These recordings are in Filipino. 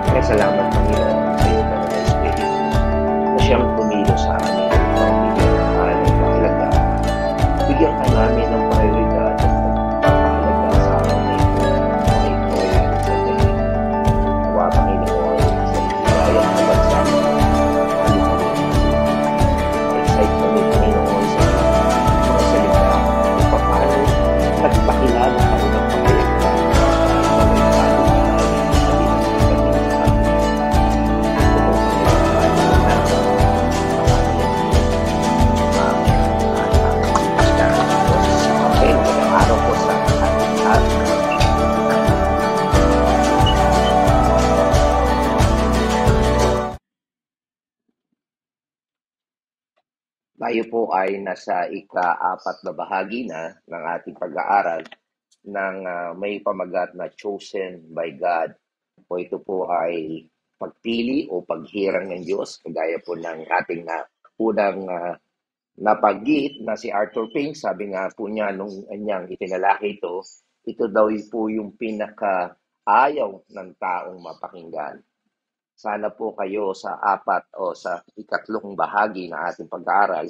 Kaya salamat, Panginoon, sa iyong banal na Espiritu na siyang kumilos sa amin upang bigyan ng mahal ng kahalagahan. Bigyan ka namin ng prioridad at pagpapahalaga sa araw na ito na ito ay ating gagawin. Nawa, Panginoon, sa hihigayat na bansa mo, kalukurin natin. Ma-excite kami, Panginoon, sa mga salita kung paano nagpakilala ka ng pangayagpag na ikaw ay kalukuran sa pinagsikat ng sa atin. Ito po, Panginoon, na pangalan ng Diyos. Amen. Okay, magandang araw po sa ating lahat. Tayo po ay nasa ika-4 na bahagi na ng ating pag-aaral ng may pamagat na Chosen by God. Po ito po ay pagpili o paghirang ng Diyos, kagaya po ng ating unang nabanggit na si Arthur Pink. Sabi nga po niya nung kanyang itinalaki ito daw po yung pinaka-ayaw ng taong mapakinggan. Sana po kayo sa 4 o sa ikatlong bahagi ng ating pag-aaral,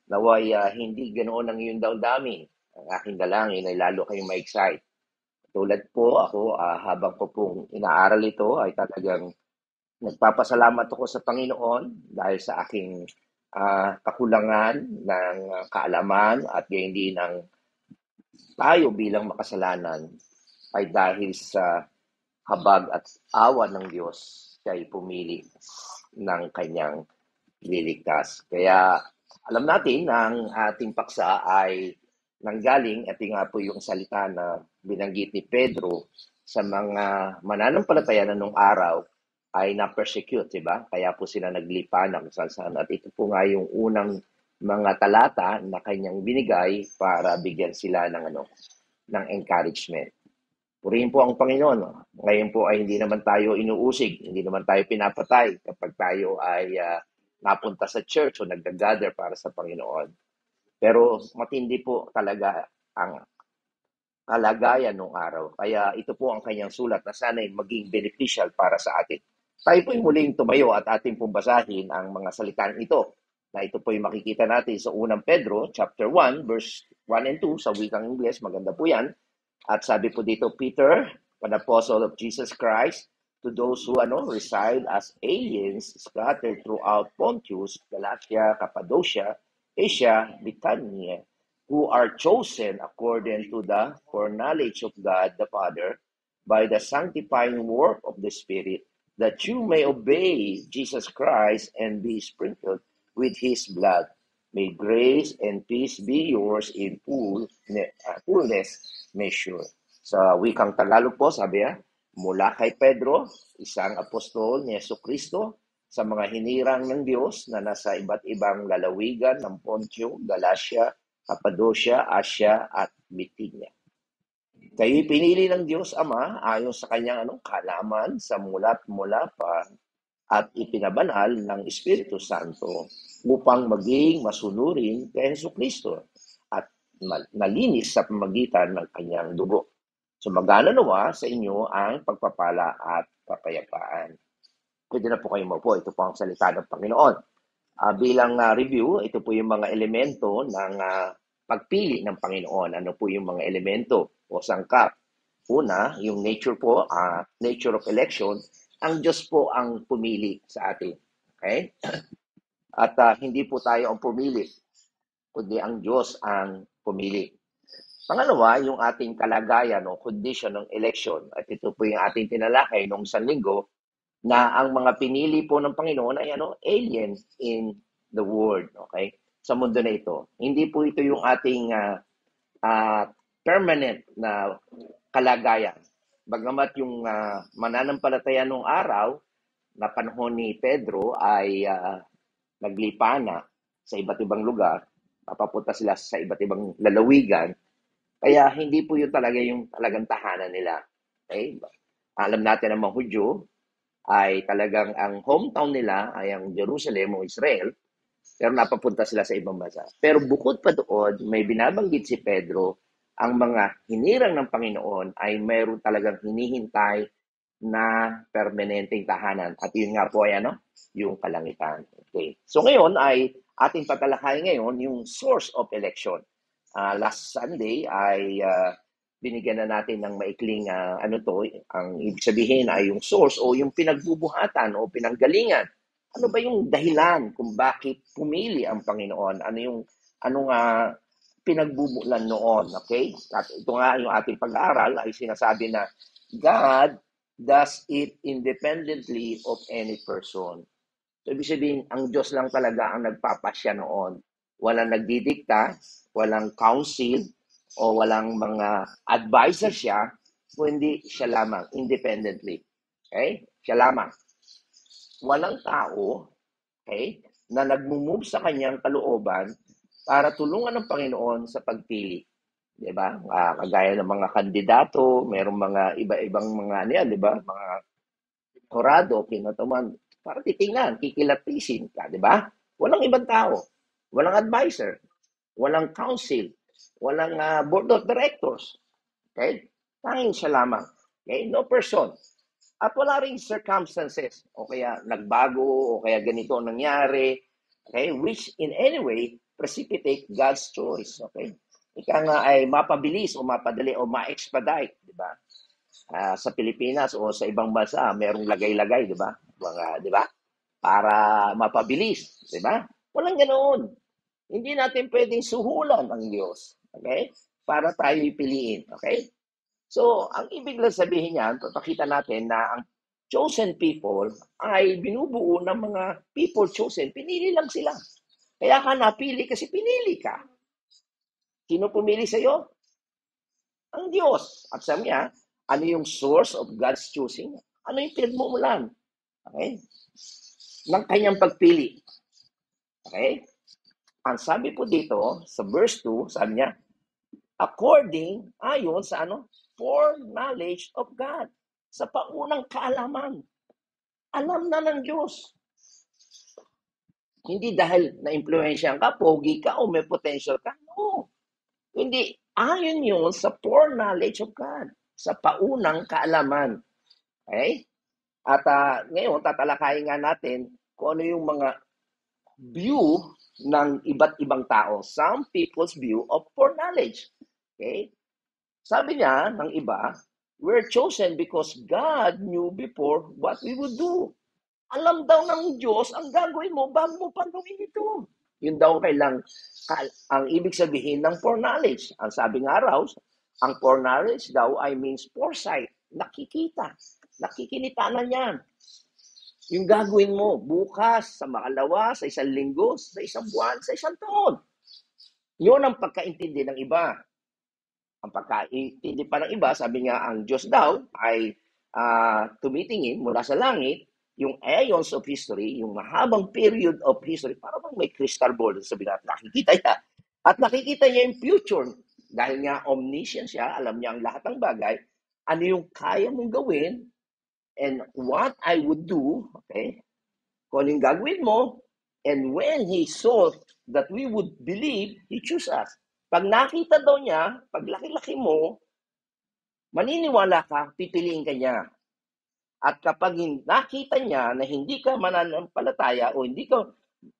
naway hindi ganoon ang iyong damdamin. Ang aking dalangin ay lalo kayong ma-excite. Tulad po ako, habang ko pong inaaral ito, ay talagang nagpapasalamat ako sa Panginoon dahil sa aking kakulangan ng kaalaman at gayon din ng tayo bilang makasalanan ay dahil sa habag at awa ng Diyos siya ay pumili ng kanyang liligtas. Kaya alam natin na ang ating paksa ay nanggaling, at nga po yung salita na binanggit ni Pedro sa mga mananampalataya na nung araw ay na-persecute, diba? Kaya po sila naglipa ng salsan. At ito po nga yung unang mga talata na kanyang binigay para bigyan sila ng encouragement. Purihin po ang Panginoon. Ngayon po ay hindi naman tayo inuusig, hindi naman tayo pinapatay kapag tayo ay napunta sa church o nag-gather para sa Panginoon. Pero matindi po talaga ang kalagayan ng araw. Kaya ito po ang kanyang sulat na sana'y maging beneficial para sa atin. Tayo po muling tumayo at ating pong basahin ang mga salitang ito. Na ito po yung makikita natin sa unang Pedro, chapter 1, verse 1 and 2, sa wikang Ingles. Maganda po yan. At sabi po dito, Peter, an apostle of Jesus Christ, to those who reside as aliens scattered throughout Pontus, Galatia, Cappadocia, Asia, Bithynia, who are chosen according to the foreknowledge of God the Father, by the sanctifying work of the Spirit, that you may obey Jesus Christ and be sprinkled with His blood. May grace and peace be yours in fullness measure. Sa wikang Tagalog po, sabi mula kay Pedro, isang apostol ni Jesucristo, sa mga hinirang ng Diyos na nasa iba't ibang lalawigan ng Pontus, Galatia, Cappadocia, Asia, at Bithynia. Kayo'y pinili ng Diyos Ama ayon sa kanyang kalaman sa mula pa at ipinabanal ng Espiritu Santo upang maging masunurin kay Jesucristo at nalinis sa pamagitan ng kanyang dugo. Sumagana nawa sa inyo ang pagpapala at kapayapaan. Pwede na po kayo maupo. Ito po ang salita ng Panginoon. Bilang review, ito po yung mga elemento ng pagpili ng Panginoon. Ano po yung mga elemento o sangkap? Una, yung nature po, nature of election. Ang Diyos po ang pumili sa atin. Okay? At hindi po tayo ang pumili, kundi ang Diyos ang pumili. Pangalawa, yung ating kalagayan o condition ng election. At ito po yung ating tinalakay noong isang linggo, na ang mga pinili po ng Panginoon ay aliens in the world. Okay? Sa mundo na ito. Hindi po ito yung ating permanent na kalagayan. Bagamat yung mananampalataya nung araw na panahon ni Pedro ay naglipa na sa iba't ibang lugar, papapunta sila sa iba't ibang lalawigan, kaya hindi po yun talaga yung talagang tahanan nila. Okay? Alam natin ang mga Hudyo ay talagang ang hometown nila ay ang Jerusalem o Israel, pero napapunta sila sa ibang bansa. Pero bukod pa doon, may binabanggit si Pedro, ang mga hinirang ng Panginoon ay mayroon talagang hinihintay na permanenteng tahanan. At yun nga po ay yung kalangitan. Okay. So ngayon ay ating tatalakayin ngayon yung source of election. Last Sunday ay binigyan na natin ng maikling ang ibig sabihin ay yung source o yung pinagbubuhatan o pinanggalingan. Ano ba yung dahilan kung bakit pumili ang Panginoon? Anong pinagbubulan noon, okay? At ito nga yung ating pag-aaral ay sinasabi na God does it independently of any person. So, ibig sabihin, ang Diyos lang talaga ang nagpapasya noon. Walang nagdidikta, walang council, o walang mga advisor siya, kundi siya lamang, independently. Okay? Siya lamang. Walang tao, okay, na nagmumove sa kanyang kalooban para tulungan ng Panginoon sa pagpili. Di ba? Kagaya ng mga kandidato, mayroong mga iba-ibang mga di ba? Mga korado, kinatuman, para titingnan, kikilatisin ka, di ba? Walang ibang tao, walang advisor, walang council, walang board of directors. Okay? Tanging siya lamang. Okay? No person. At wala ring circumstances o kaya nagbago o kaya ganito ang nangyari, okay, which in any way precipitate God's choice, okay? Ika nga ay mapabilis o mapadali o ma-expedite, di ba? Sa Pilipinas o sa ibang bansa, merong lagay-lagay, di ba? Mga, di ba? Para mapabilis, di ba? Walang ganoon. Hindi natin pwedeng suhulan ang Diyos, okay? Para tayo ipiliin, okay? So, ang ibig lang sabihin niyan, papakita natin na ang chosen people ay binubuo ng mga people chosen. Pinili lang sila. Kaya ka napili kasi pinili ka. Sino pumili sa iyo? Ang Diyos. At sabi niya, ano yung source of God's choosing? Ano yung pinagmumulan? Okay? Ng kanyang pagpili. Okay? Ang sabi po dito, sa verse 2, sabi niya, ayon sa foreknowledge of God. Sa paunang kaalaman. Alam na ng Diyos. Hindi dahil na-impluensyahan ka, pogi ka, o may potential ka. No. Hindi. Ayon yun sa foreknowledge of God. Sa paunang kaalaman. Okay? At ngayon, tatalakayin nga natin kung ano yung mga view ng iba't ibang tao. Some people's view of foreknowledge. Okay? Sabi niya ng iba, we're chosen because God knew before what we would do. Alam daw ng Diyos ang gagawin mo bago mo pa gawin ito. Yun daw ang ibig sabihin ng foreknowledge. Ang sabi nga raw, ang foreknowledge daw ay means foresight. Nakikita. Nakikinita na yan. Yung gagawin mo bukas, sa makalawa, sa isang linggo, sa isang buwan, sa isang taon. Yun ang pagkaintindi ng iba. Ang pagkaintindi pa ng iba, sabi nga ang Diyos daw ay tumitingin mula sa langit, yung aeons of history, yung mahabang period of history, para bang may crystal ball, sabi natin, nakikita niya. At nakikita niya yung future. Dahil nga omniscient siya, alam niya ang lahat ng bagay, ano yung kaya mong gawin, and what I would do, okay, kung yung gagawin mo, and when He saw that we would believe, He chose us. Pag nakita daw niya, pag laki-laki mo, maniniwala ka, pipiliin ka niya. At kapag nakita niya na hindi ka mananampalataya o hindi ka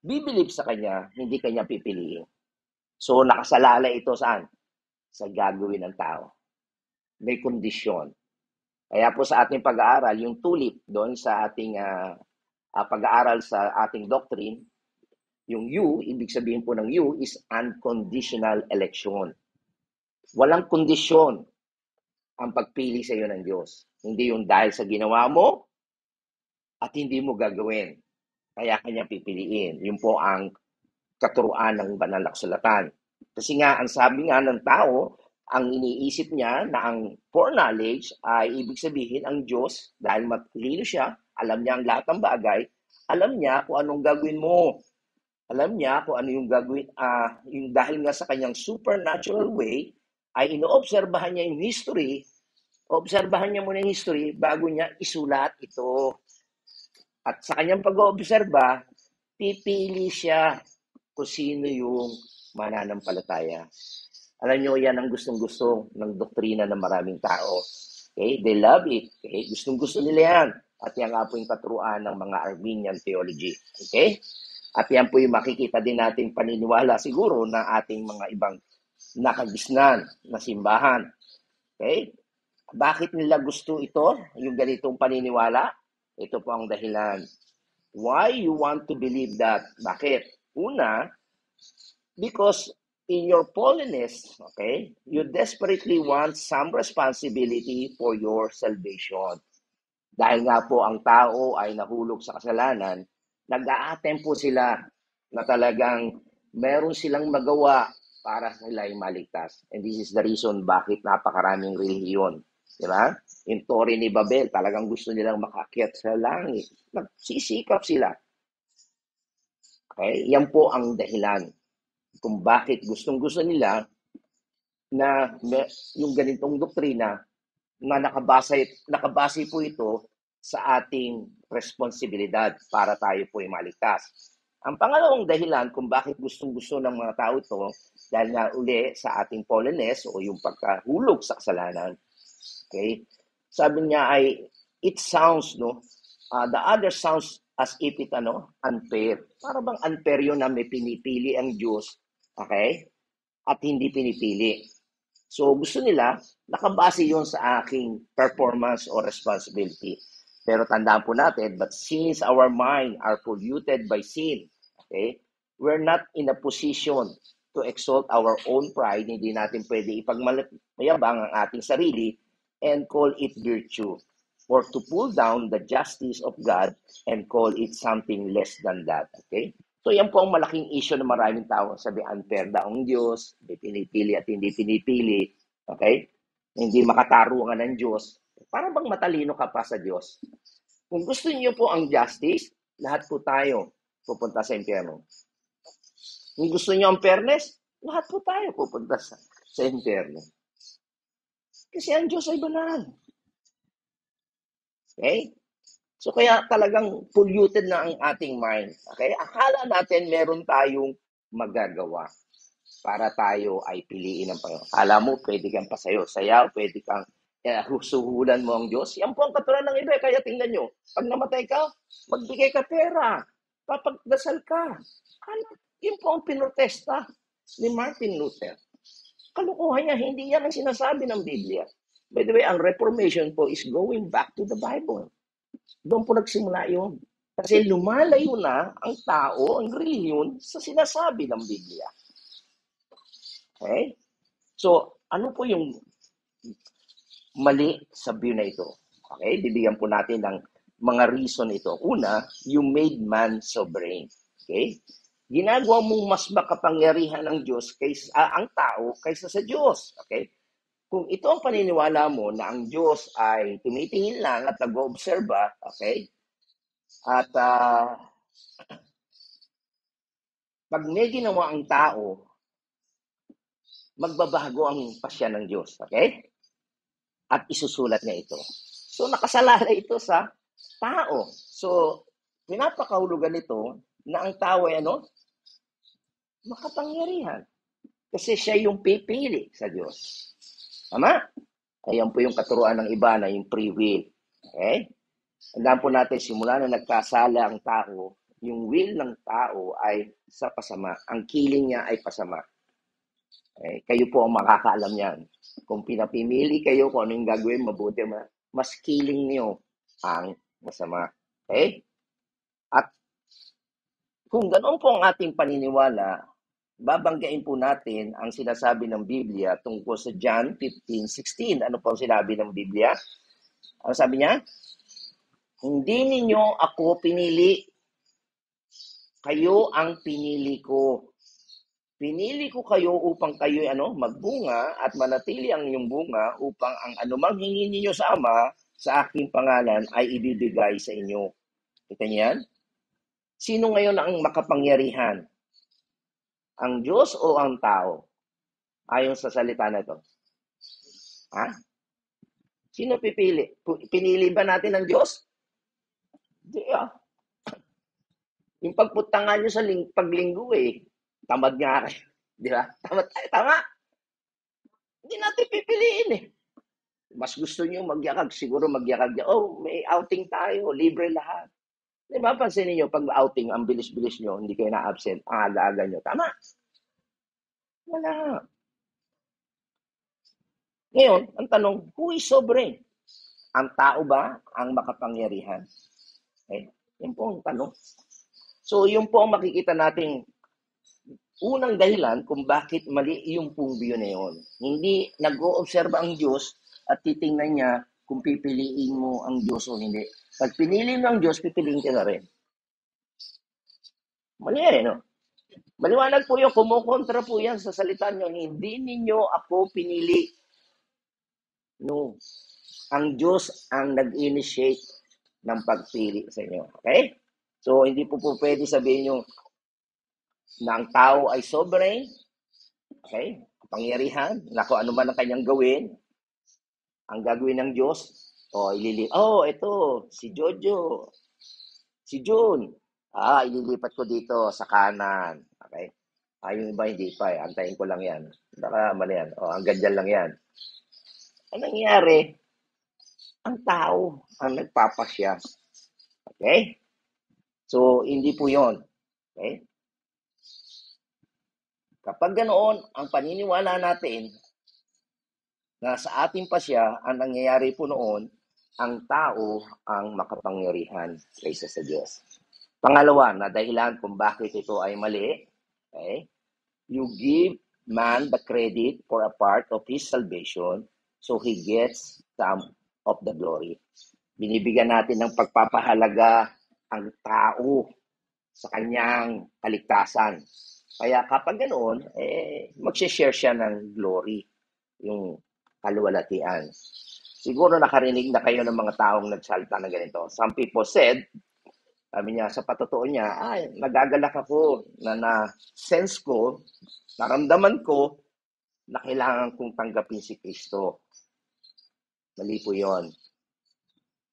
bibilib sa kanya, hindi ka niya pipiliin. So, nakasalala ito saan? Sa gagawin ng tao. May kondisyon. Kaya po sa ating pag-aaral, yung tulip doon sa ating pag-aaral sa ating doctrine, yung you, ibig sabihin po ng you is unconditional election. Walang kondisyon ang pagpili sa iyo ng Diyos. Hindi yung dahil sa ginawa mo at hindi mo gagawin. Kaya kanya pipiliin. Yun po ang katuruan ng banal na kasulatan. Kasi nga, ang sabi nga ng tao, ang iniisip niya na ang foreknowledge ay ibig sabihin ang Diyos, dahil matalino siya, alam niya ang lahat ng bagay, alam niya kung anong gagawin mo. Alam niya kung ano yung gagawin, yung dahil nga sa kanyang supernatural way, ay inoobserbahan niya yung history, obserbahan niya muna yung history bago niya isulat ito. At sa kanyang pag-oobserba, pipili siya kung sino yung mananampalataya. Alam niyo, yan ang gustong-gusto ng doktrina ng maraming tao. Okay? They love it. Okay? Gustong-gusto nila yan. At yan nga po yung katuruan ng mga Armenian theology. Okay? At yan po yung makikita din natin paniniwala siguro ng ating mga ibang nakagisnan na simbahan. Okay? Bakit nila gusto ito, yung ganitong paniniwala? Ito po ang dahilan. Why you want to believe that? Bakit? Una, because in your holiness, okay, you desperately want some responsibility for your salvation. Dahil nga po ang tao ay nahulog sa kasalanan, nag-a-attempt po sila na talagang meron silang magawa para sila ay maligtas. And this is the reason bakit napakaraming relihiyon. Di ba? Yung Torre ni Babel, talagang gusto nilang makakyat sa langit. Nagsisikap sila. Okay? Yan po ang dahilan kung bakit gustong-gusto nila na yung ganitong doktrina na nakabase po ito sa ating responsibilidad para tayo po ay maligtas. Ang pangalawang dahilan kung bakit gustong-gusto ng mga tao ito, dahil nga uli sa ating fallenness o yung pagkahulog sa kasalanan, okay? Sabi niya ay, it sounds, no? The other sounds as if it, unfair. Para bang unfair yun na may pinipili ang Diyos, okay? At hindi pinipili. So gusto nila, nakabase yun sa aking performance or responsibility. Pero tandaan po natin, but since our mind are polluted by sin, okay, we're not in a position to exalt our own pride. Hindi natin pwede ipagmayabang ang ating sarili and call it virtue, or to pull down the justice of God and call it something less than that. Okay? So yan po ang malaking issue ng maraming tao. Sabi, unfair daw ang Diyos, may pinipili at hindi pinipili. Okay? Hindi makatarungan ng Diyos. Para bang matalino ka pa sa Diyos? Kung gusto niyo po ang justice, lahat po tayo pupunta sa impyerno. Kung gusto niyo ang fairness, lahat po tayo pupunta sa impyerno. Kasi ang Diyos ay banal. Okay? So kaya talagang polluted na ang ating mind. Okay? Akala natin meron tayong magagawa para tayo ay piliin ng Panginoon. Akala mo, pwede kang pasayo-sayaw, pwede kang suhulan mo ang Diyos. Yan po ang katuruan ng iba. Kaya tingnan nyo, pag namatay ka, magbigay ka pera, papagdasal ka. Yun po ang pinrotesta ni Martin Luther. Kalukuhan niya, hindi yan ang sinasabi ng Biblia. By the way, ang Reformation po is going back to the Bible. Doon po nagsimula yun. Kasi lumalayo na ang tao, ang reliyon, sa sinasabi ng Biblia. Okay? So, ano po yung mali sa view na ito? Okay? Bibigyan po natin ng mga reason ito. Una, you made man sovereign. Okay? Ginagawa mong mas makapangyarihan ng Diyos ang tao kaysa sa Diyos. Okay? Kung ito ang paniniwala mo na ang Diyos ay tumitingin lang at nag-oobserba, okay? At pag may ginawa ang tao, magbabago ang pasya ng Diyos, okay? At isusulat niya ito. So nakasalalay ito sa tao. So pinapakahulugan ito na ang tao ay makapangyarihan. Kasi siya yung pipili sa Diyos. Tama? Ayan po yung katuruan ng iba na yung free will. Okay? Tandaan po natin, simula na nagkasala ang tao, yung will ng tao ay sa pasama. Ang killing niya ay pasama. Okay? Kayo po ang makakaalam yan. Kung pinapimili kayo kung ano yung gagawin, mabuti, mas killing niyo ang masama. Okay? At kung ganoon po ang ating paniniwala, babanggain po natin ang sinasabi ng Biblia tungkol sa John 15:16. Ano po ang sinabi ng Biblia? Ano sabi niya? Hindi ninyo ako pinili. Kayo ang pinili ko. Pinili ko kayo upang kayo magbunga at manatili ang inyong bunga upang ang anumang hingin ninyo sa Ama sa aking pangalan ay ibibigay sa inyo. Kita niyo yan? Sino ngayon ang makapangyarihan? Ang Diyos o ang tao? Ayon sa salita na ito. Ha? Sino pipili? Pinili ba natin ang Diyos? Hindi Yung pagputangan nyo sa paglinggo tamad nga kayo. Di ba? Tama. Hindi natin pipiliin Mas gusto niyo magyakag, siguro magyakag niya, oh, may outing tayo, libre lahat. Di ba, pansinin niyo, pag outing, ang bilis-bilis niyo, hindi kayo na-absent, ang aga-aga niyo. Tama? Wala. Ngayon, ang tanong, who is sovereign? Ang tao ba ang makapangyarihan? Okay? Yan po ang tanong. So, yun po ang makikita nating unang dahilan kung bakit mali yung pong view na yun. Hindi nag-oobserba ang Diyos at titingnan niya kung pipiliin mo ang Diyos o hindi. Pag pinili mo ang Diyos, pipiliin ka na rin. Mali yan, no? Maliwanag po yun, kumukontra po yan sa salita nyo. Hindi ninyo ako pinili. No. Ang Diyos ang nag-initiate ng pagpili sa inyo. Okay? So, hindi po pwede sabihin nyo na ang tao ay sovereign. Okay? Pangyarihan. Na kung ano man ang kanyang gawin, ang gagawin ng Diyos, ito, si Jojo, si June, ililipat ko dito sa kanan. Okay? Yung iba hindi pa eh. Antayin ko lang yan. Baka mali yan. Hanggang dyan lang yan. Ang nangyari, ang tao ang nagpapasya. Okay? So, hindi po yon. Okay? Kapag ganoon, ang paniniwala natin na sa ating pasya, ang nangyayari po noon, ang tao ang makapangyarihan kaysa sa Diyos. Pangalawa, na dahilan kung bakit ito ay mali, okay? You give man the credit for a part of his salvation so he gets some of the glory. Binibigyan natin ng pagpapahalaga ang tao sa kanyang kaligtasan. Kaya kapag ganoon, mag-share siya ng glory, yung kaluwalhatian. Siguro nakarinig na kayo ng mga taong nagsalita na ganito. Some people said, sabi niya, sa patotoo niya, nagagalak ako na sense ko, naramdaman ko na kailangan kong tanggapin si Kristo. Mali po yun.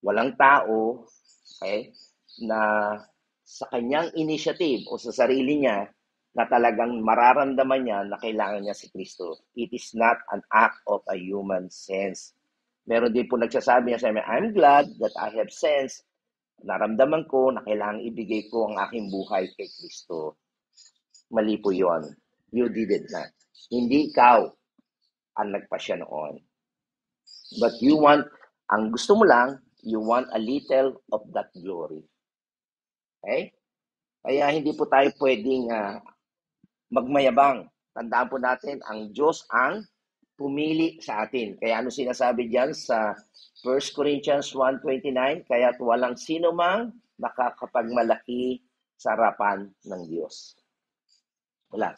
Walang tao, okay, na sa kanyang initiative o sa sarili niya na talagang mararamdaman niya na kailangan niya si Kristo. It is not an act of a human sense. Meron din po nagsasabi niya sa amin, I'm glad that I have sense. Naramdaman ko na kailangan ibigay ko ang aking buhay kay Kristo. Mali po yun. You did it not. Hindi ikaw ang nagpasya noon. But ang gusto mo lang, you want a little of that glory. Okay? Kaya hindi po tayo pwedeng magmayabang. Tandaan po natin, ang Diyos ang pumili sa atin. Kaya ano sinasabi diyan sa 1 Corinthians 1:29? Kaya't walang sino mang makakapagmalaki sa harapan ng Diyos. Wala.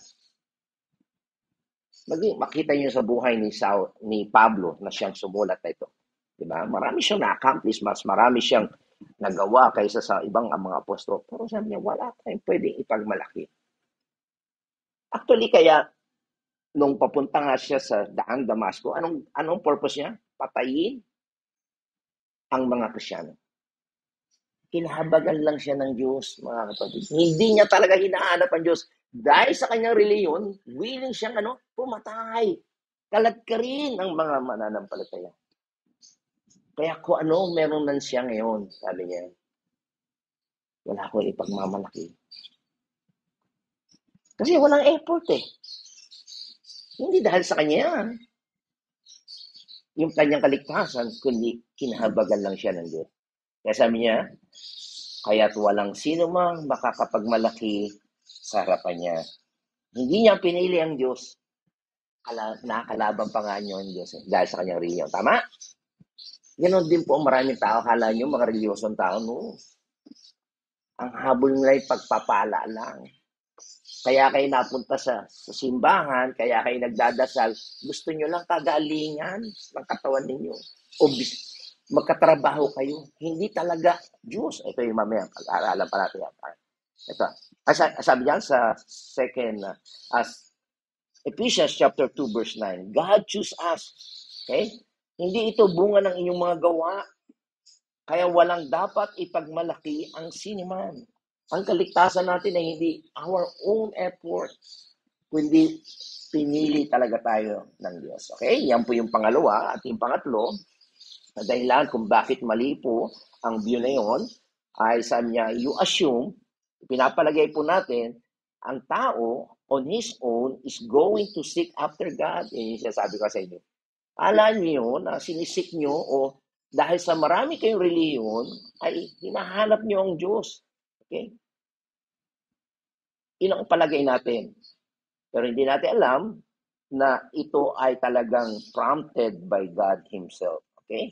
Makita niyo sa buhay ni Pablo na siyang sumulat na ito. Diba? Marami siyang na-accomplish, mas marami siyang nagawa kaysa sa ibang mga apostol. Pero sabi niya, wala tayong pwedeng ipagmalaki. Actually, kaya nung papunta nga siya sa daan Damasco, anong purpose niya? Patayin ang mga Kristyano. Kinahabagan lang siya ng Diyos, mga kapatid. Hindi niya talaga hinahanap ang Diyos. Dahil sa kanyang reliyon, willing siyang pumatay. Kalat ka rin ang mga mananampalataya. Kaya kung ano meron man siya ngayon, sabi niya, wala akong ipagmamalaki. Kasi walang effort eh. Hindi dahil sa kanya yung kanyang kaligtasan, kundi kinahabagan lang siya ng Diyos. Kaya sabi niya, kaya't walang sino mang makakapagmalaki sa harapan niya. Hindi niya pinili ang Diyos. Nakakalaban pa nga niyo ang Diyos dahil sa kanyang reliyon. Tama? Ganon din po ang maraming tao. Akala niyo mga reliyosong tao, no? Ang habol nila ay pagpapala lang. Kaya kayo napunta sa simbahan, kaya kayo nagdadasal, gusto nyo lang kagalingan ng katawan ninyo. O magkatrabaho kayo. Hindi talaga Diyos. Ito yung mamaya, pag-aaralan pa natin yan. Ito. Sabi niyan sa Ephesians chapter 2 verse 9, God choose us. Okay? Hindi ito bunga ng inyong mga gawa. Kaya walang dapat ipagmalaki ang siniman. Ang kaligtasan natin ay hindi our own effort. kundi pinili talaga tayo ng Diyos. Okay? Yan po yung pangalawa. At yung pangatlo, na dahilan kung bakit mali po ang view na yon, ay sabi niya, you assume, pinapalagay po natin, ang tao on his own is going to seek after God. Yan yung sinasabi ko sa inyo. Alam niyo na sinisik niyo o dahil sa marami kayong reliyon, ay hinahanap niyo ang Diyos. Okay? Yun ang palagay natin. Pero hindi natin alam na ito ay talagang prompted by God Himself. Okay?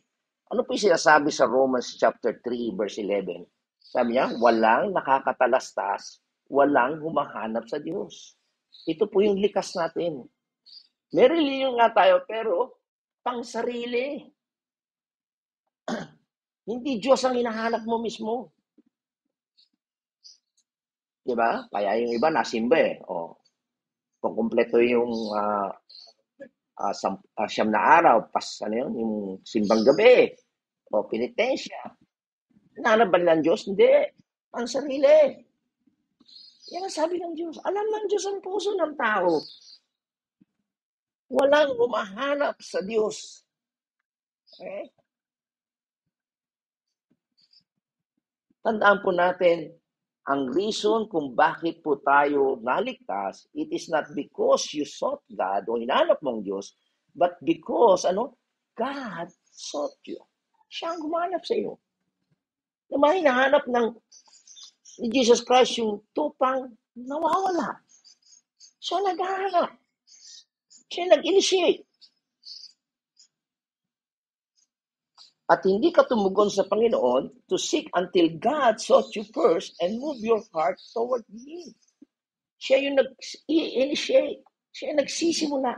Ano po yung sinasabi sa Romans chapter 3, verse 11? Sabi niya, walang nakakatalastas, walang humahanap sa Diyos. Ito po yung likas natin. May reliyon nga tayo, pero pang sarili. Hindi Diyos ang hinahanap mo mismo. Diba? Kaya yung iba nasimba eh. O, kung kumpleto yung siyam na araw, yung simbang gabi, o penitensya. Hinahanap ba ng Diyos? Hindi. Ang sarili. Yan ang sabi ng Diyos. Alam ng Diyos ang puso ng tao. Walang humahanap sa Diyos. Okay? Tandaan po natin, ang reason kung bakit po tayo naligtas, it is not because you sought God o hinanap mong Diyos, but because, God sought you. Siya ang humanap sa iyo. Na hinahanap ni Jesus Christ yung tupang nawawala. Siya naghahanap. Siya nag-initiate. At hindi ka tumugon sa Panginoon to seek until God sought you first and move your heart toward Him. Siya yung nag-initiate. Siya yung nagsisimula.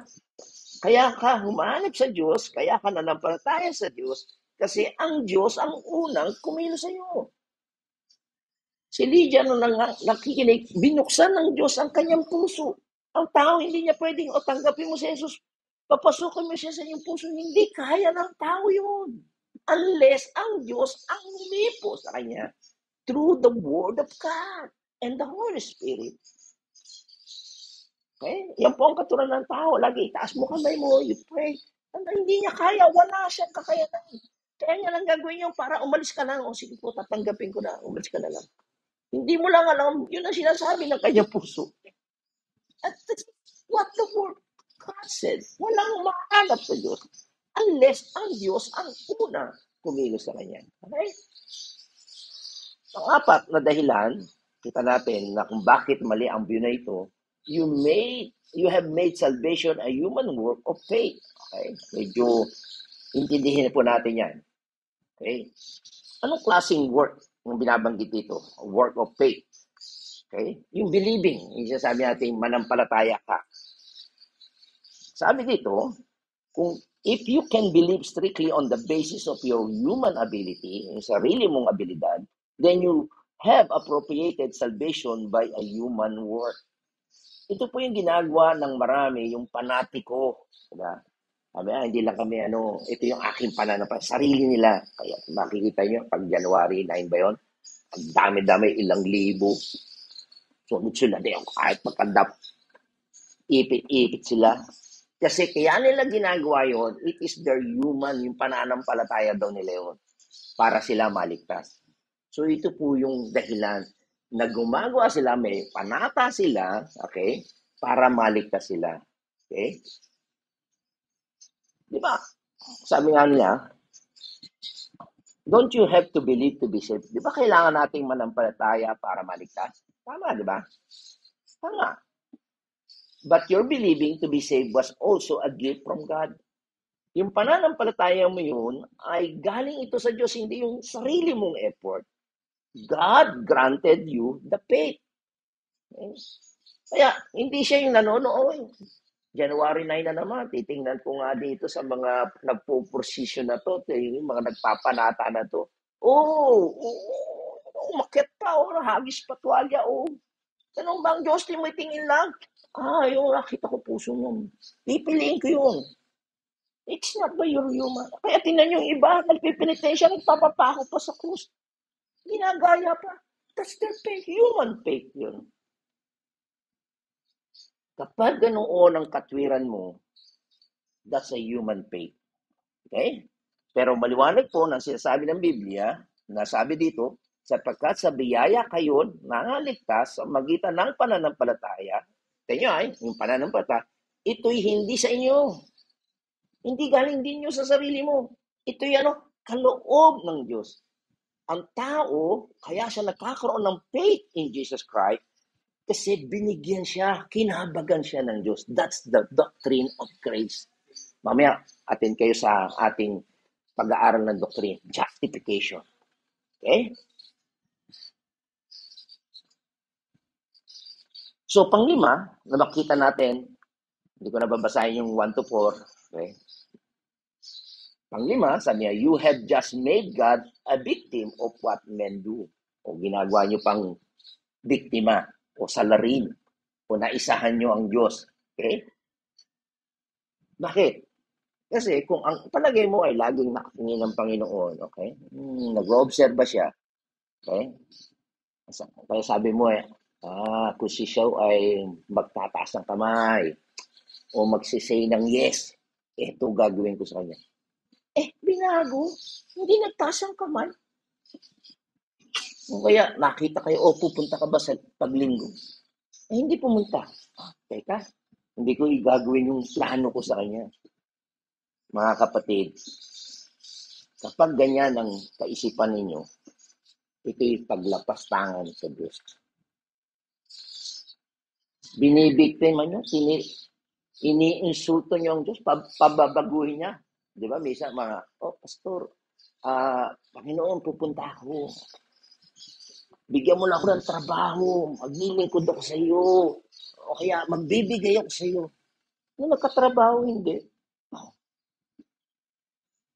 Kaya ka humanap sa Diyos, kaya ka nanampalataya sa Diyos, kasi ang Diyos ang unang kumilos sa iyo. Si Lydia nung nakikinig, binuksan ng Diyos ang kanyang puso. Ang tao, hindi niya pwedeng, tanggapin mo si Jesus, papasukin mo siya sa iyong puso. Hindi kaya ng tao yun. Unless ang Diyos ang humipo sa kanya through the Word of God and the Holy Spirit. Okay? Yan po ang katuran ng tao. Lagi, itaas mo kamay mo, you pray. Hindi niya kaya, wala siyang kakayanan. Kaya niya lang gagawin yung para umalis ka lang. O sige po, tatanggapin ko na, umalis ka na lang. Hindi mo lang alam, yun ang sinasabi ng kanyang puso. At what the Word God said, walang mahanap sa Diyos unless ang Diyos ang una kumilos sa kanya. Okay? Ang apat na dahilan, kita natin na kung bakit mali ang view na ito, you have made salvation a human work of faith. Okay? Medyo intindihin po natin yan. Okay? Anong klaseng work ang binabanggit dito? Work of faith. Okay? Yung believing, yung sabi natin, manampalataya ka. Sabi dito, if you can believe strictly on the basis of your human ability, yung sarili mong abilidad, then you have appropriated salvation by a human work. Ito po yung ginagawa ng marami, yung panatiko. Diba? Sabi, hindi lang kami, ito yung aking pananampalataya, sarili nila. Kaya makikita nyo, pag January 9 ba yun? Ang dami-dami, ilang libo. Sunod sila, kahit magkandap, ipit-ipit sila. Kasi kaya nila ginagawa yun, it is their human, yung pananampalataya daw nila yun, para sila maligtas. So ito po yung dahilan na gumagawa sila, may panata sila, okay, para maligtas sila. Okay? Di ba? Sabi nga nila, don't you have to believe to be saved? Di ba kailangan nating manampalataya para maligtas? Tama, di ba? Tama. But your believing to be saved was also a gift from God. Yung pananampalataya mo yun ay galing ito sa Diyos, hindi yung sarili mong effort. God granted you the faith. Okay? Kaya hindi siya yung nanonood. January 9 na naman, titingnan ko nga dito sa mga nagpo-procession na to, yung mga nagpapanata na to. Umakyat pa, hagis pa tuwalya, Tanong bang Diyos, di mo tingin lang? Yung nakita ko puso nun. Pipiliin ko yun. It's not by your human. Kaya tingnan yung iba, nagpipinitensya, nagpapapako pa sa krus. Ginagaya pa. That's their faith. Human faith yun. Kapag ganoon ang katwiran mo, that's a human faith. Okay? Pero maliwanag po ng sinasabi ng Biblia, na sabi dito, sapagkat sa biyaya kayo nangaligtas sa magitan ng pananampalataya, kanya ay, yung pananampalataya, ito'y hindi sa inyo. Hindi galing din nyo sa sarili mo. Ito'y kaloob ng Diyos. Ang tao, kaya siya nagkakaroon ng faith in Jesus Christ, kasi binigyan siya, kinabagan siya ng Diyos. That's the doctrine of grace. Mamaya, atin kayo sa ating pag-aaral ng doctrine, justification. Okay? So, panglima, na makita natin, hindi ko na babasahin yung 1 to 4. Okay? Panglima, sabi niya, you have just made God a victim of what men do. O ginagawa niyo pang biktima o salarin o naisahan niyo ang Diyos. Okay? Bakit? Kasi kung ang palagay mo ay laging nakatingin ng Panginoon, okay? Nag-observe siya, okay? Kaya sabi mo kung si Shaw ay magtataas ng kamay o magsisay ng yes, ito gagawin ko sa kanya. Binago, hindi nagtaas ang kamay. O kaya nakita kayo, pupunta ka ba sa paglinggo? Hindi pumunta. Teka, hindi ko igagawin yung plano ko sa kanya. Mga kapatid, kapag ganyan ang kaisipan ninyo, ito'y paglapastangan sa Diyos. Binibiktima nyo, iniinsulto nyo ang Diyos, pababaguhin niya. Di ba? Misa Pastor, Panginoon, pupunta ako. Bigyan mo na ako ng trabaho, maglilingkod ako sa iyo, o kaya magbibigay ako sa iyo. Nung nagkatrabaho, hindi.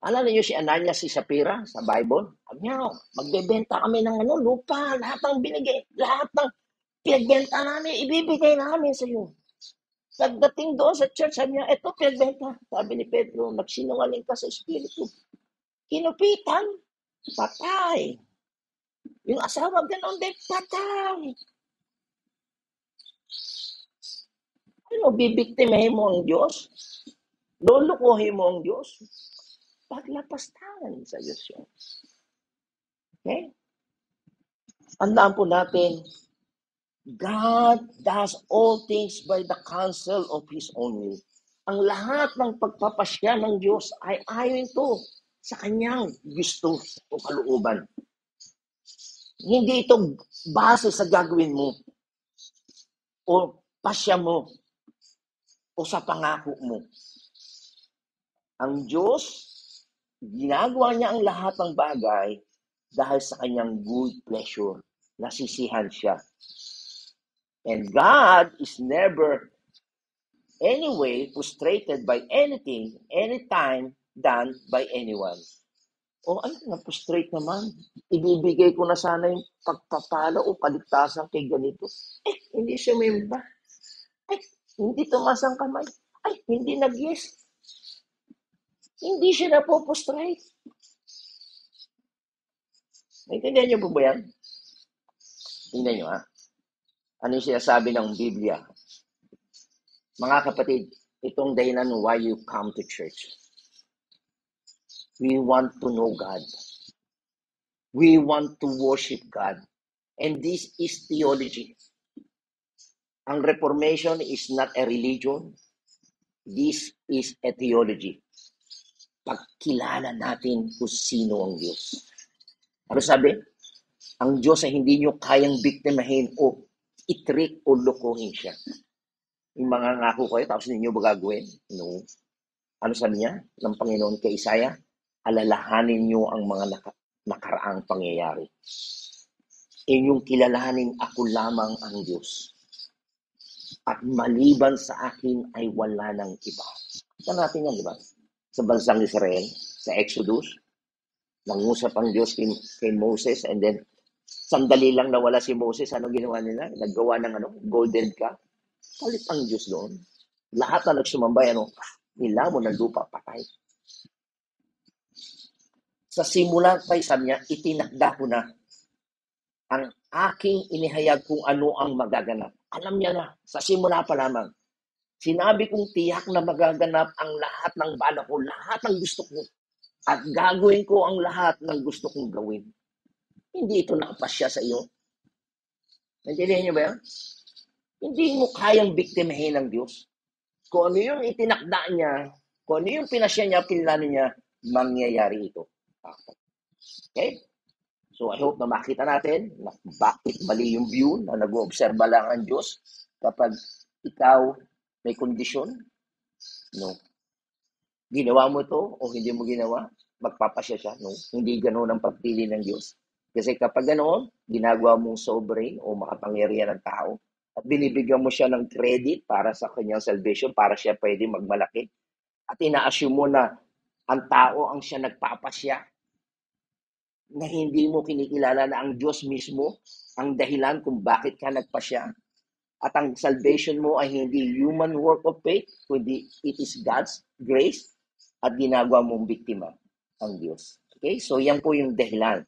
Alala niyo si Ananias, si Sapphira sa Bible? Sabi niya, magbebenta kami ng lupa, lahat ng binigay, lahat ng pinagbenta namin, ibibigay namin sa iyo. Pagdating doon sa church, sabi niya, ito pinagbenta. Sabi ni Pedro, nagsinungaling ka sa Espiritu. Kinupitan, patay. Yung asawa, ganoon din, patay. Bibiktimahin mo ang Diyos? Lulukuhin mo ang Diyos? Paglapastangan sa Diyos yun. Okay? Tandaan po natin, God does all things by the counsel of His own will. Ang lahat ng pagpapasya ng Diyos ay ayon ito sa kanyang gusto o kalooban. Hindi ito base sa gagawin mo o pasya mo o sa pangako mo. Ang Diyos, ginagawa niya ang lahat ng bagay dahil sa kanyang good pleasure. Nasisihan siya. And God is never anyway frustrated by anything, anytime, done by anyone. Na-frustrate naman. Ibibigay ko na sana yung pagpapala o kaligtasan kay ganito. Hindi siya memba. Hindi tumas ang kamay. Hindi nag-yes. Hindi siya napopostrate. Naintindihan niyo po ba yan? Tingnan niyo Ano yung sinasabi ng Biblia? Mga kapatid, itong dahilan why you come to church. We want to know God. We want to worship God. And this is theology. Ang Reformation is not a religion. This is a theology. Pagkilala natin kung sino ang Diyos. Ano sabi? Ang Diyos ay hindi nyo kayang biktimahin o itrik o lokohin siya. Yung mga ngako kayo, tapos ninyo ba gagawin? No. Ano sabi niya ng Panginoon kay Isaiah? Alalahanin niyo ang mga nakaraang pangyayari. Inyong kilalanin ako lamang ang Diyos. At maliban sa akin ay wala nang iba. Saan natin yan, di ba? Sa bansang Israel, sa Exodus, nangusap ang Diyos kay Moses, and then sandali lang nawala si Moses. Ano ginawa nila? Naggawa ng golden calf. Palit ang Diyos doon. Lahat na nagsumambay, nilamon ng lupa, patay. Sa simula pa sabi niya, itinakda ko na ang aking inihayag kung ano ang magaganap. Alam niya na, sa simula pa lamang. Sinabi kong tiyak na magaganap ang lahat ng balak ko, lahat ng gusto ko, at gagawin ko ang lahat ng gusto kong gawin. Hindi ito nakapasya sa iyo. Naintindihan niyo ba yan? Hindi mo kayang biktimahin ng Diyos. Kung ano yung itinakda niya, kung ano yung pinasya niya, pinlano niya, mangyayari ito. Okay? So I hope na makita natin na bakit mali yung view na nag-oobserba lang ang Diyos kapag ikaw may kondisyon. No. Ginawa mo ito o hindi mo ginawa, magpapasya siya. No? Hindi ganoon ang pagpili ng Diyos. Kasi kapag ganoon, ginagawa mong sovereign o makapangyarihan ng tao at binibigyan mo siya ng credit para sa kanyang salvation, para siya pwede magmalaki. At ina-assume mo na ang tao ang siya nagpapasya, na hindi mo kinikilala na ang Diyos mismo ang dahilan kung bakit ka nagpasya. At ang salvation mo ay hindi human work of faith, kundi it is God's grace at ginagawa mong biktima ang Diyos. Okay? So yan po yung dahilan.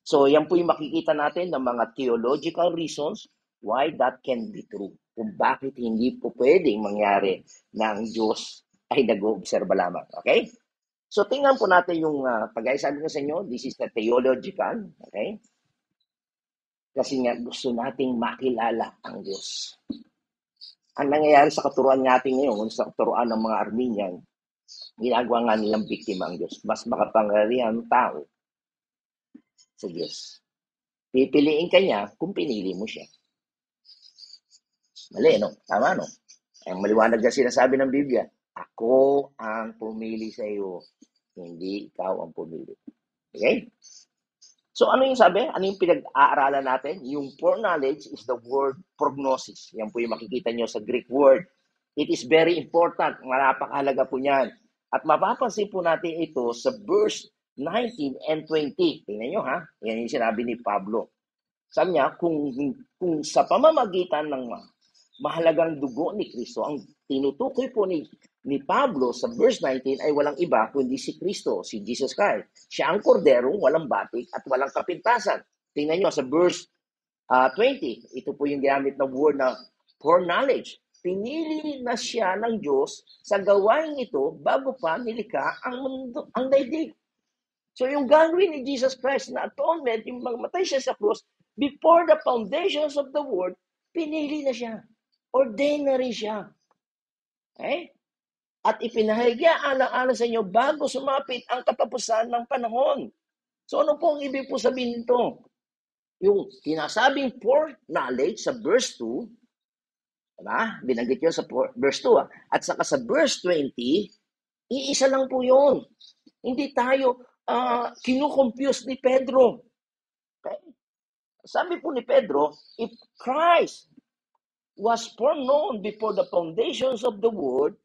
So yan po yung makikita natin ng mga theological reasons why that can be true. Kung bakit hindi po pwedeng mangyari na ang Diyos ay nag-oobserba lamang. Okay? So tingnan po natin yung pag-ayos sabi ko sa inyo, this is the theological, okay? Kasi nga gusto nating makilala ang Diyos. Ang nangyayari sa katuruan natin ngayon, sa katuruan ng mga Armenian, ginagawa nga nilang biktima ang Diyos. Mas makapangyarihan ang tao sa Diyos. Pipiliin ka niya kung pinili mo siya. Mali, no? Tama, no? Ang maliwanag na sinasabi ng Biblia, ako ang pumili sa iyo, hindi ikaw ang pumili. Okay? So ano yung sabi? Ano yung pinag-aaralan natin? Yung foreknowledge is the word prognosis. Yan po yung makikita nyo sa Greek word. It is very important. Napakahalaga po niyan. At mapapansin po natin ito sa verse 19 and 20. Tingnan nyo ha. Yan yung sinabi ni Pablo. Sabi niya, kung sa pamamagitan ng mahalagang dugo ni Kristo, ang tinutukoy po ni Pablo sa verse 19 ay walang iba kundi si Kristo, si Jesus Christ. Siya ang korderong walang batik at walang kapintasan. Tingnan nyo sa verse 20, ito po yung ginamit na word na foreknowledge. Pinili na siya ng Diyos sa gawain ito bago pa nilikha ang mundo, ang daigdig. So yung gagawin ni Jesus Christ na atonement, yung magmatay siya sa cross, before the foundations of the world, pinili na siya. Ordained na rin siya. Okay? At ipinahayag alang-alang sa inyo bago sumapit ang katapusan ng panahon. So ano po ang ibig po sabihin nito? Yung tinasabing foreknowledge sa verse 2, diba? Binanggit yun sa verse 2. At saka sa verse 20, iisa lang po yun. Hindi tayo kinukompuse ni Pedro. Okay? Sabi po ni Pedro, if Christ was foreknown before the foundations of the world,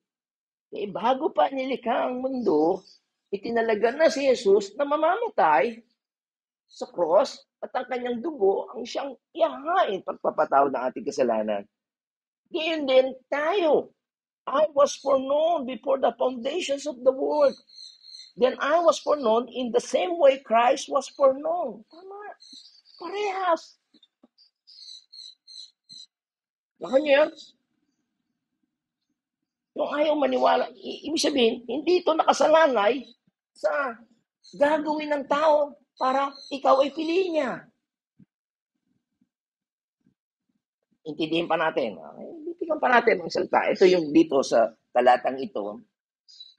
bago pa nilikha ang mundo, itinalaga na si Jesus na mamamatay sa cross at ang kanyang dugo ang siyang ihahain pagpapatawad ng ating kasalanan. Ngayon din tayo. I was foreknown before the foundations of the world. Then I was foreknown in the same way Christ was foreknown. Tama. Parehas. Baka niyo yan? Yung ayaw maniwala, ibig sabihin, hindi ito nakasalalay sa gagawin ng tao para ikaw ay piliin niya. Intindihin pa natin. Bibigyan pa natin ang salita. Ito yung dito sa talatang ito,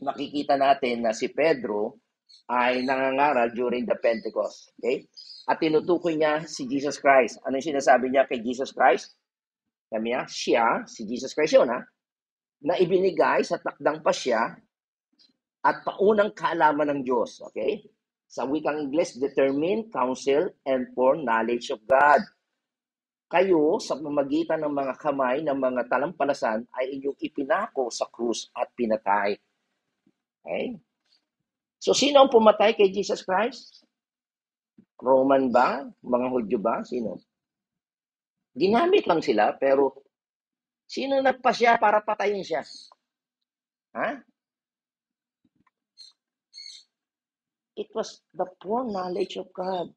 makikita natin na si Pedro ay nangangaral during the Pentecost. Okay? At tinutukoy niya si Jesus Christ. Ano yung sinasabi niya kay Jesus Christ? Sabi niya, siya, si Jesus Christ yun ha, na ibinigay sa takdang pasya at paunang kaalaman ng Diyos. Okay? Sa wikang Ingles, determined counsel and foreknowledge of God. Kayo, sa pamamagitan ng mga kamay ng mga talampalasan, ay inyong ipinako sa krus at pinatay. Okay? So, sino ang pumatay kay Jesus Christ? Roman ba? Mga Hudyo ba? Sino? Ginamit lang sila, pero sino nagpasya para patayin siya? Ha? It was the foreknowledge of God.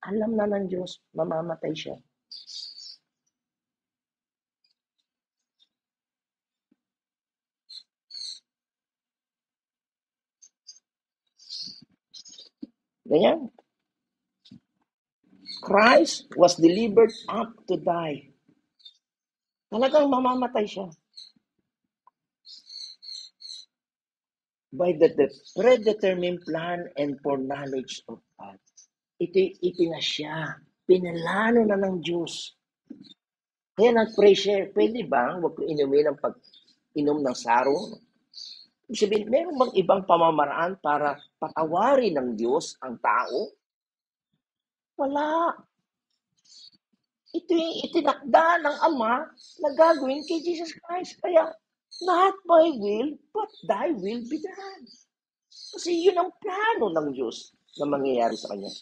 Alam na ng Diyos, mamamatay siya. Ganyan. Christ was delivered up to die. Talagang mamamatay siya. By the predetermined plan and foreknowledge of God. Ito'y ipinasya. Pinalano na ng Diyos. Kaya nag-pray siya, pwede bang huwag ko inumin ang pag-inom ng saro? Ibig sabihin, meron bang ibang pamamaraan para patawarin ng Diyos ang tao? Wala. Ito yung itinakda ng Ama na gagawin kay Jesus Christ. Kaya, not my will, but thy will be done. Kasi yun ang plano ng Diyos na mangyayari sa kanya.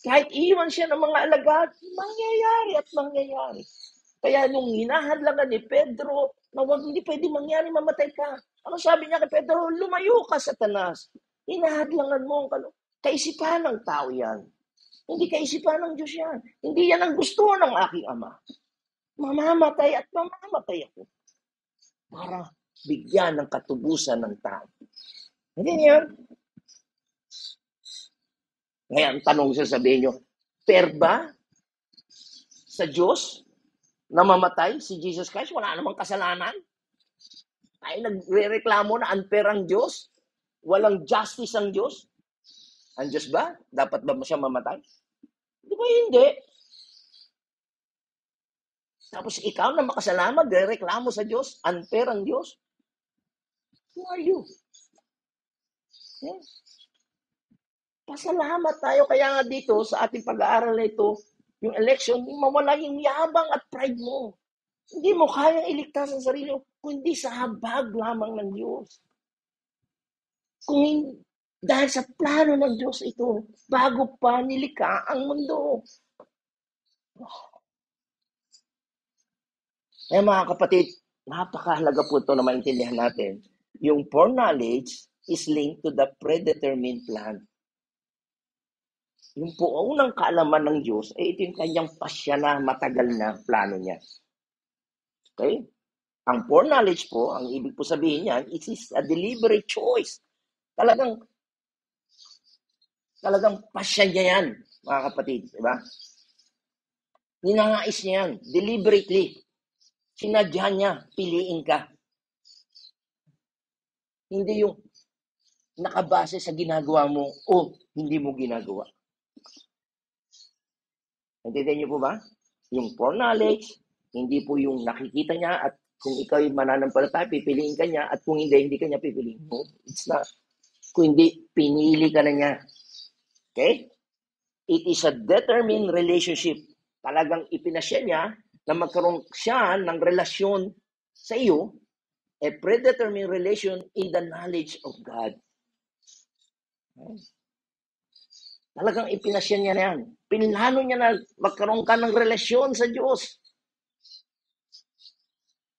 Kahit iwan siya ng mga alagad, mangyayari at mangyayari. Kaya nung hinahadlangan ni Pedro, na wag hindi pwede mangyari, mamatay ka. Ano sabi niya kay Pedro? Lumayo ka, Satanas. Hinahadlangan mo ang kaisipan ng tao yan. Hindi kaisipan ng Diyos yan. Hindi yan ang gusto ng aking Ama. Mamamatay at mamamatay ako. Para bigyan ng katubusan ng tao. Hindi yan. Ngayon, tanong sasabihin nyo, fair ba sa Diyos na mamatay si Jesus Christ? Wala namang kasalanan. Ay nagre-reklamo na unfair ang Diyos? Walang justice ang Diyos? Ang Diyos ba? Dapat ba siya mamatay? Di ba hindi? Tapos ikaw na makasalanan, nagre-reklamo sa Diyos? Unfair ang Diyos? Who are you? Yes. Pasalamat tayo. Kaya nga dito, sa ating pag-aaral na ito, yung election, mawala yung yabang at pride mo. Hindi mo kayang iligtas ang sarili mo, kundi sa habag lamang ng Diyos. Dahil sa plano ng Diyos ito, bago pa nilikha ang mundo. Kaya mga kapatid, napakahalaga po ito na maintindihan natin. Yung foreknowledge is linked to the predetermined plan. Yung po unang kaalaman ng Diyos, ito yung kanyang pasya na matagal na plano niya. Okay? Ang foreknowledge po, ang ibig po sabihin niyan, it is a deliberate choice. Talagang pasya niya yan, mga kapatid. Diba? Ninangais niya yan, deliberately. Sinadya niya, piliin ka. Hindi yung nakabase sa ginagawa mo o hindi mo ginagawa. Naintindihan niyo po ba? Yung foreknowledge, hindi po yung nakikita niya at kung ikaw yung mananampalataya, pipiliin ka niya at kung hindi ka niya pipiliin mo. It's not. Kung hindi, pinili ka na niya. Okay? It is a determined relationship. Talagang ipinasya niya na magkaroon siya ng relasyon sa iyo, a predetermined relation in the knowledge of God. Okay? Talagang ipinasya niya na yan. Pinlano niya na magkaroon ka ng relasyon sa Diyos.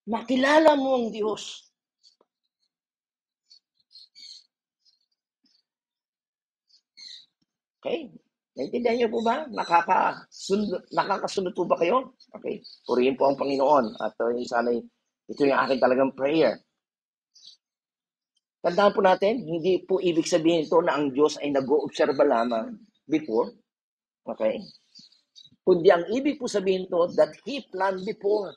Makilala mo ang Diyos. Okay? Naintindihan niyo po ba? Nakakasunod po ba kayo? Okay. Purihin po ang Panginoon. At sana'y ito yung aking talagang prayer. Tandaan po natin, hindi po ibig sabihin ito na ang Diyos ay nag-oobserba lamang before. Okay? Kundi ang ibig po sabihin ito that He planned before.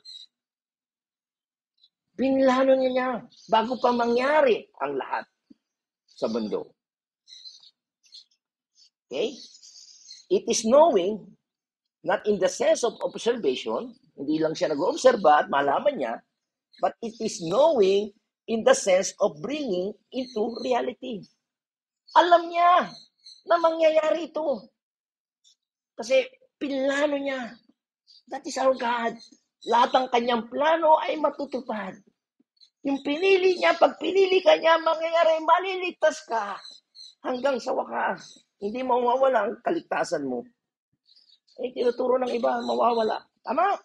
Pinlano niya bago pa mangyari ang lahat sa mundo. Okay? It is knowing, not in the sense of observation, hindi lang siya nag-oobserba at malaman niya, but it is knowing in the sense of bringing into reality. Alam niya na mangyayari ito. Kasi pinlano niya. That is our God. Lahat ng kanyang plano ay matutupad. Yung pinili niya, pag pinili ka niya, mangyayari, maliligtas ka hanggang sa wakas. Hindi mawawala ang kaligtasan mo. Eh, tinuturo ng iba, mawawala. Tama?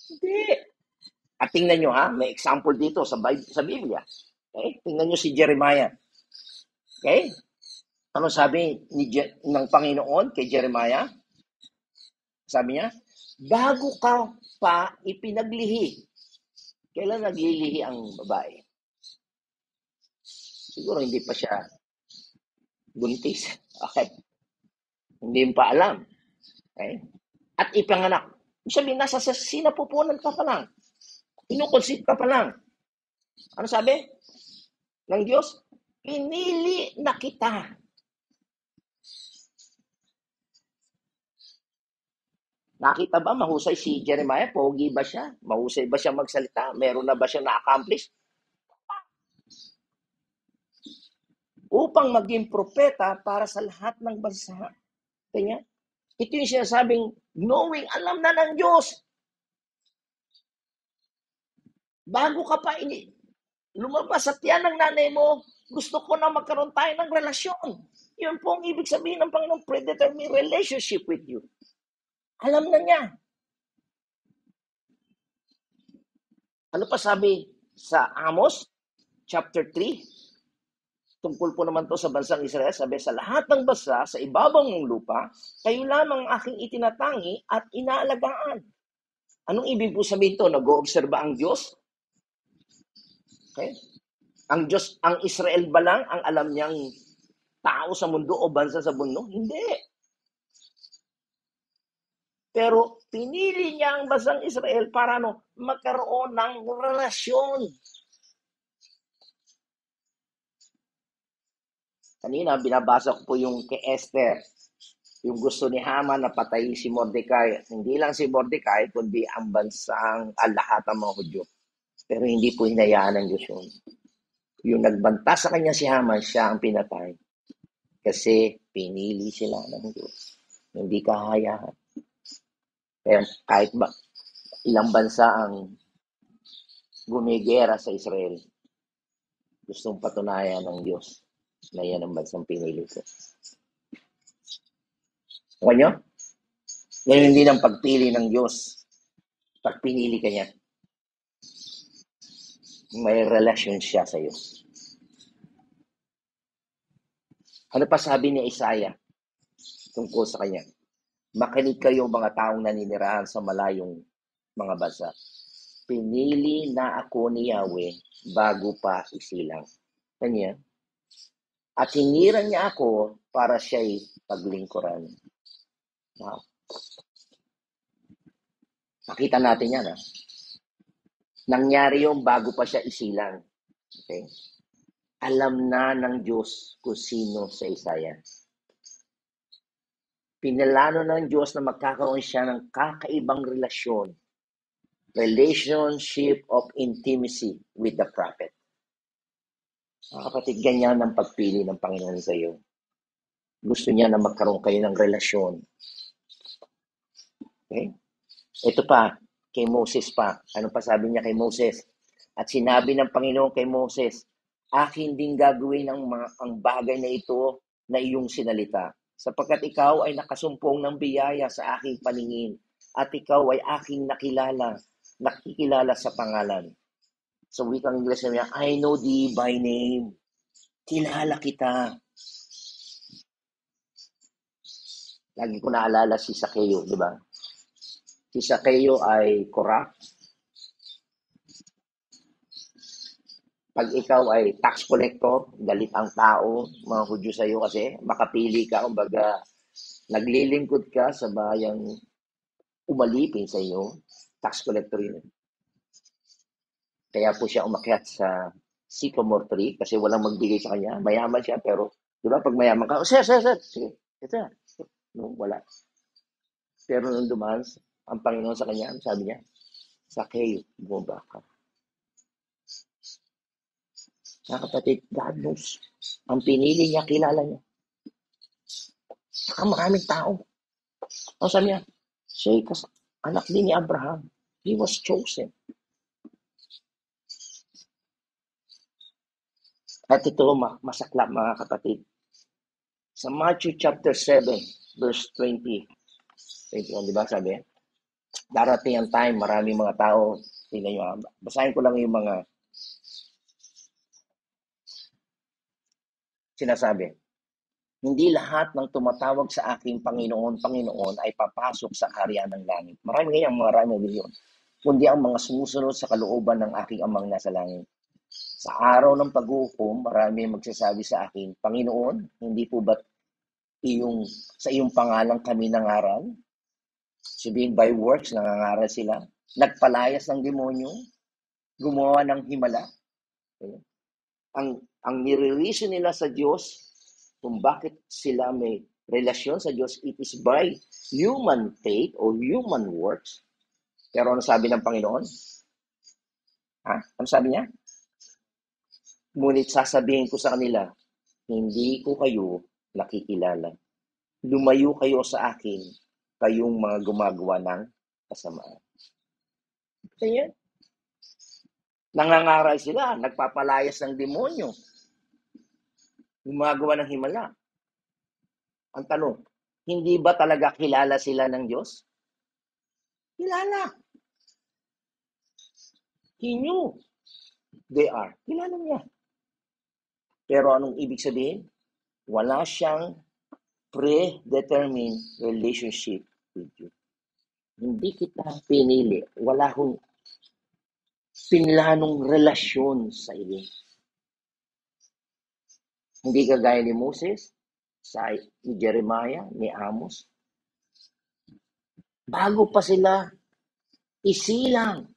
Hindi. At tingnan nyo may example dito sa Biblia. Okay? Tingnan nyo si Jeremiah. Okay? Ano sabi ng Panginoon kay Jeremiah? Sabi niya, bago ka pa ipinaglihi. Kailan naglilihi ang babae? Siguro hindi pa siya buntis. Okay. Hindi mo pa alam. Okay? At ipanganak. Ibig sabihin, nasa sinapupunan ka pa lang. Kinukonsip ka pa lang. Ano sabi ng Diyos? Pinili na kita. Nakita ba mahusay si Jeremiah? Pogi ba siya? Mahusay ba siya magsalita? Meron na ba siya na-accomplish? Upang maging propeta para sa lahat ng bansa. Kanya, ito yung sinasabing knowing, alam na ng Diyos. Bago ka pa lumabas sa tiyan ng nanay mo, gusto ko na magkaroon tayo ng relasyon. Yun po ang ibig sabihin ng Panginoon, predetermined relationship with you. Alam na niya. Ano pa sabi sa Amos, chapter 3? Tungkol po naman to sa bansang Israel. Sabi, sa lahat ng bansa, sa ibabaw ng lupa, kayo lamang aking itinatangi at inaalagaan. Anong ibig po sabihin to? Nag-oobserba ang Diyos? Okay? Ang Diyos, ang Israel ba lang ang alam niyang tao sa mundo o bansa sa mundo? Hindi. Pero pinili niya ang bansang Israel para magkaroon ng relasyon. Kanina, binabasa ko po yung kay Esther. Yung gusto ni Haman na patayin si Mordecai. Hindi lang si Mordecai, kundi ang bansang lahat ng mga Hudyo. Pero hindi po hinayaan ng Diyos yun. Yung nagbanta sa kanya si Haman, siya ang pinatay. Kasi pinili sila ng Diyos. Hindi kahayaan. Kaya kahit ba ilang bansa ang gumigera sa Israel, gustong patunayan ng Diyos na yan ang bansang pinili ko. Kung nyo? Ngayon din ang pagpili ng Diyos. Pag pinili ka niya, may relasyon siya sa iyo. Ano pa sabi ni Isaiah tungkol sa kanya? Makinig kayo mga taong naninirahan sa malayong mga bansa. Pinili na ako ni Yahweh bago pa isilang. Kanya. At hiniran niya ako para siya'y paglingkuran. Wow. Nakita natin yan. Nangyari yung bago pa siya isilang. Okay? Alam na ng Diyos kung sino sa Isaiah. Pinalano ng Diyos na magkakaroon siya ng kakaibang relasyon. Relationship of intimacy with the prophet. Mga kapatid, ganyan ang pagpili ng Panginoon sa iyo. Gusto niya na magkaroon kayo ng relasyon. Okay? Ito pa, kay Moses pa. Ano pa sabi niya kay Moses? At sinabi ng Panginoon kay Moses, akin din gagawin ang bagay na ito na iyong sinalita, sapagkat ikaw ay nakasumpong ng biyaya sa aking paningin, at ikaw ay aking nakikilala sa pangalan. Sa wikang Ingles niya, I know thee by name. Kilala kita. Lagi ko naalala si Zacchaeus, di ba? Si Zacchaeus ay corrupt. Pag ikaw ay tax collector, galit ang tao, mga Hudyo sa iyo kasi makapili ka, kumbaga naglilingkod ka sa bayang umalipin sa iyo, tax collector yun. Kaya po siya umakyat sa sycamore tree kasi walang magbigay sa kanya. Mayaman siya pero, di ba, pag mayaman ka, sir, sige, ito na. No, wala. Pero nung dumaan, ang Panginoon sa kanya, sabi niya, Zacchaeus, bumaba ka. Mga kapatid, God knows. Ang pinili niya, kilala niya. Saka maraming tao. Ang sabi niya, siya anak din ni Abraham. He was chosen. At ito, masaklap mga kapatid. Sa Matthew chapter 7, verse 20, 21, di ba sabi? Darating ang time, maraming mga tao, tingnan nyo, basahin ko lang yung mga sinasabi. Hindi lahat ng tumatawag sa aking Panginoon, Panginoon ay papasok sa kaharian ng langit. Maraming milyon. Kundi ang mga sumusunod sa kalooban ng aking amang nasa langit. Sa araw ng paghukom, marami ang magsasabi sa akin, Panginoon, hindi po ba sa iyong pangalan kami nangaral? Sabihin by works, nangangaral sila. Nagpalayas ng demonyo, gumawa ng himala. Ang nire-reason nila sa Diyos kung bakit sila may relasyon sa Diyos, it is by human faith or human works. Pero ano sabi ng Panginoon? Ano sabi niya? Ngunit sasabihin ko sa kanila, hindi ko kayo nakikilala. Lumayo kayo sa akin, kayong mga gumagawa ng kasamaan. Kaya, nangangaral sila, nagpapalayas ng demonyo, gumagawa ng himala. Ang tanong, hindi ba talaga kilala sila ng Diyos? Kilala. He knew they are. Kilala niya. Pero anong ibig sabihin? Wala siyang predetermined relationship with you. Hindi kita pinili. Wala akong pinlanong relasyon sa iyo. Hindi kagaya ni Moses, ni Jeremiah, ni Amos. Bago pa sila isilang,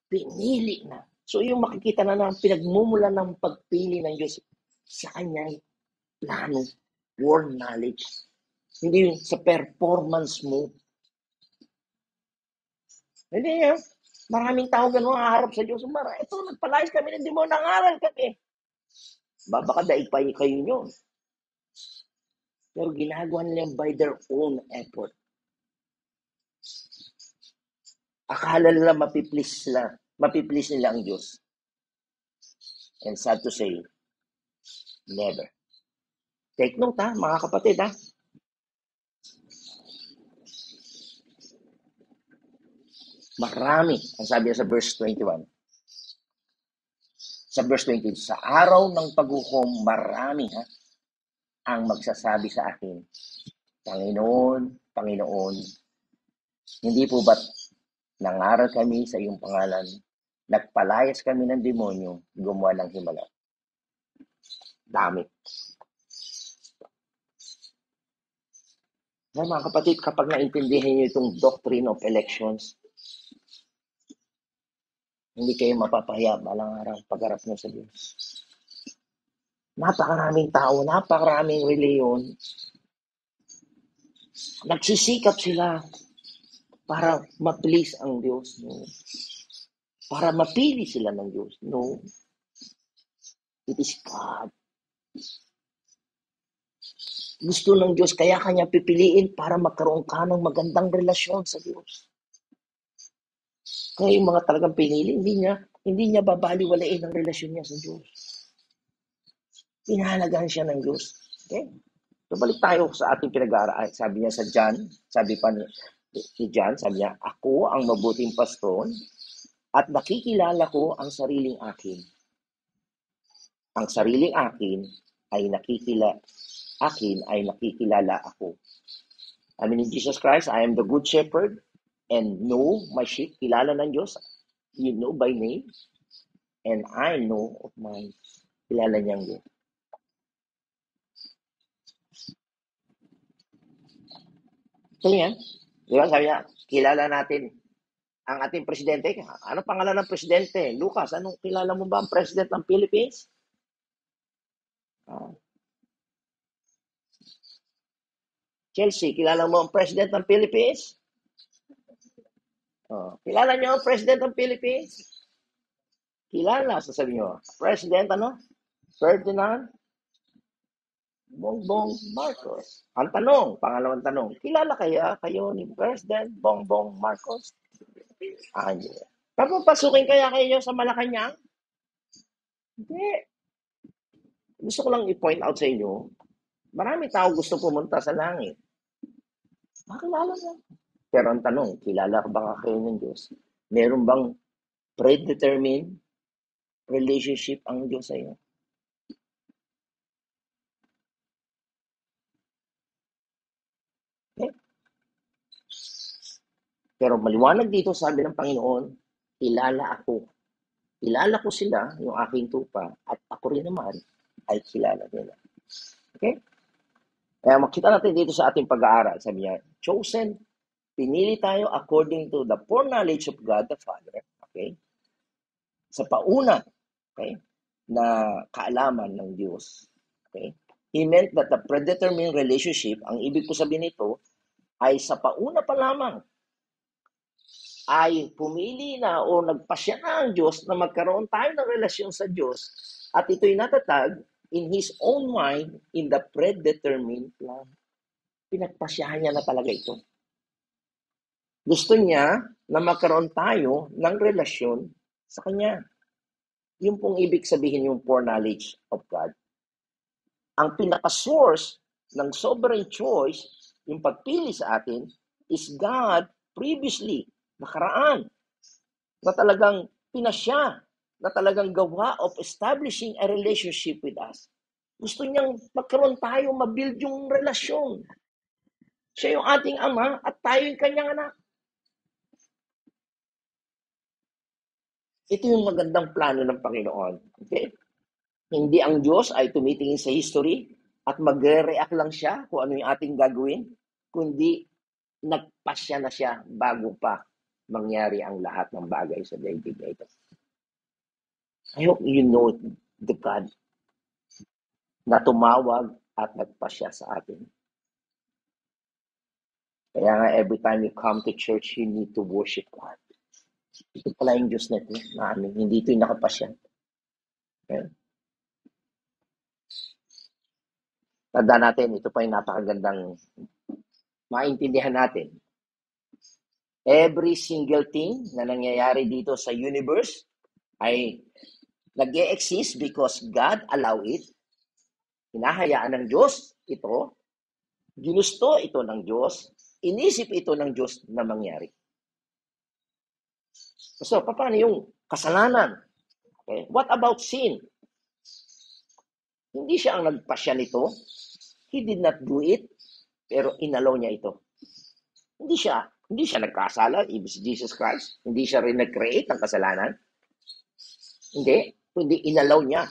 pinili na. So yung makikita na ng pinagmumula ng pagpili ng Diyos sa kanyang plano, word knowledge. Hindi yung sa performance mo. Hindi yan. Maraming tao ganun ang harap sa Diyos. Ito, nagpalayas kami ng demonyo, nangaral kami. Baka daigpay kayo yun. Pero ginagawa nila by their own effort. Akala nila mapiplease nila ang Diyos. And sad to say, never. Take note mga kapatid Marami, ang sabi niya sa verse 21. Sa verse 20, sa araw ng paghukom, marami ang magsasabi sa akin, Panginoon, Panginoon, hindi po ba't nangaral kami sa iyong pangalan, nagpalayas kami ng demonyo, gumawa ng himala. Dami. Mga kapatid, kapag naintindihan niyo itong doctrine of elections, hindi kayo mapapahiya balang araw pagharap niyo sa Diyos. Napakaraming tao, napakaraming reliyon. Nagsisikap sila para ma-please ang Diyos. No? Para mapili sila ng Diyos. No. It is God. Gusto ng Diyos, kaya kanya pipiliin para magkaroon ka ng magandang relasyon sa Diyos. Kaya yung mga talagang pinili, hindi niya babaliwalain ang relasyon niya sa Diyos. Pinahalagaan siya ng Diyos. Okay? So balik tayo sa ating pinag-aaral. Sabi niya sa John, sabi John, ako ang mabuting pastor at nakikilala ko ang sariling akin. Ang sariling akin ay nakikilala ako. I mean, in Jesus Christ, I am the good shepherd and know my sheep. Kilala ng Diyos. You know by name. And I know of mine. Kilala niyang Diyos. So yan. Di ba? Sabi niya, kilala natin ang ating presidente. Ano pangalan ng presidente? Lucas, anong kilala mo ba ang president ng Philippines? Chelsea, kilala mo ang president ng Philippines? Kilala niyo ang president ng Philippines? Kilala, sasabi niyo. President, Ferdinand Bongbong Marcos. Ang tanong, pangalawang tanong, kilala kayo ni President Bongbong Marcos? Papapasukin kaya kayo sa Malacanang? Hindi. Gusto ko lang i-point out sa inyo, marami tao gusto pumunta sa langit. Makilala mo. Pero ang tanong, kilala ba kayo ng Diyos? Meron bang predetermined relationship ang Diyos sa iyo? Okay? Pero maliwanag dito, sabi ng Panginoon, kilala ako Kilala ko sila, yung aking tupa, at ako rin naman ay kilala nila. Okay? Kaya makita natin dito sa ating pag-aaral, sabi niya, chosen, pinili tayo according to the foreknowledge of God the Father, okay? Sa pauna, okay, na kaalaman ng Diyos. Okay? He meant that the predetermined relationship, ang ibig ko sabihin nito, ay sa pauna pa lamang ay pumili na o nagpasya na ang Diyos na magkaroon tayo ng relasyon sa Diyos at ito'y natatag in His own mind in the predetermined plan. Pinagpasyahan niya na talaga ito. Gusto niya na magkaroon tayo ng relasyon sa Kanya. Yung pong ibig sabihin yung foreknowledge of God. Ang pinaka-source ng sovereign choice, yung pagpili sa atin, is God previously, nakaraan, na talagang pinasya, na talagang gawa of establishing a relationship with us. Gusto niyang magkaroon tayo, mabuild yung relasyon. Siya yung ating ama at tayo yung kanyang anak. Ito yung magandang plano ng Panginoon. Okay? Hindi ang Diyos ay tumitingin sa history at magre-react lang siya kung ano yung ating gagawin, kundi nagpasya na siya bago pa mangyari ang lahat ng bagay sa daigdig na ito. I hope you know the God na tumawag at nagpasya sa atin. Kaya nga every time you come to church, you need to worship God. Ito pala yung Diyos na amin. Hindi ito yung nakapasya. Okay? Tanda natin, ito pa yung napakagandang maintindihan natin. Every single thing na nangyayari dito sa universe ay nag-e-exist because God allow it. Hinahayaan ng Diyos ito. Ginusto ito ng Diyos. Inisip ito ng Diyos na mangyari. So, paano yung kasalanan? Okay? What about sin? Hindi siya ang nagpasya nito. He did not do it, pero inalaw niya ito. Hindi siya nagkasala, si Jesus Christ. Hindi siya rin nag-create ng kasalanan. Hindi, kundi inalaw niya.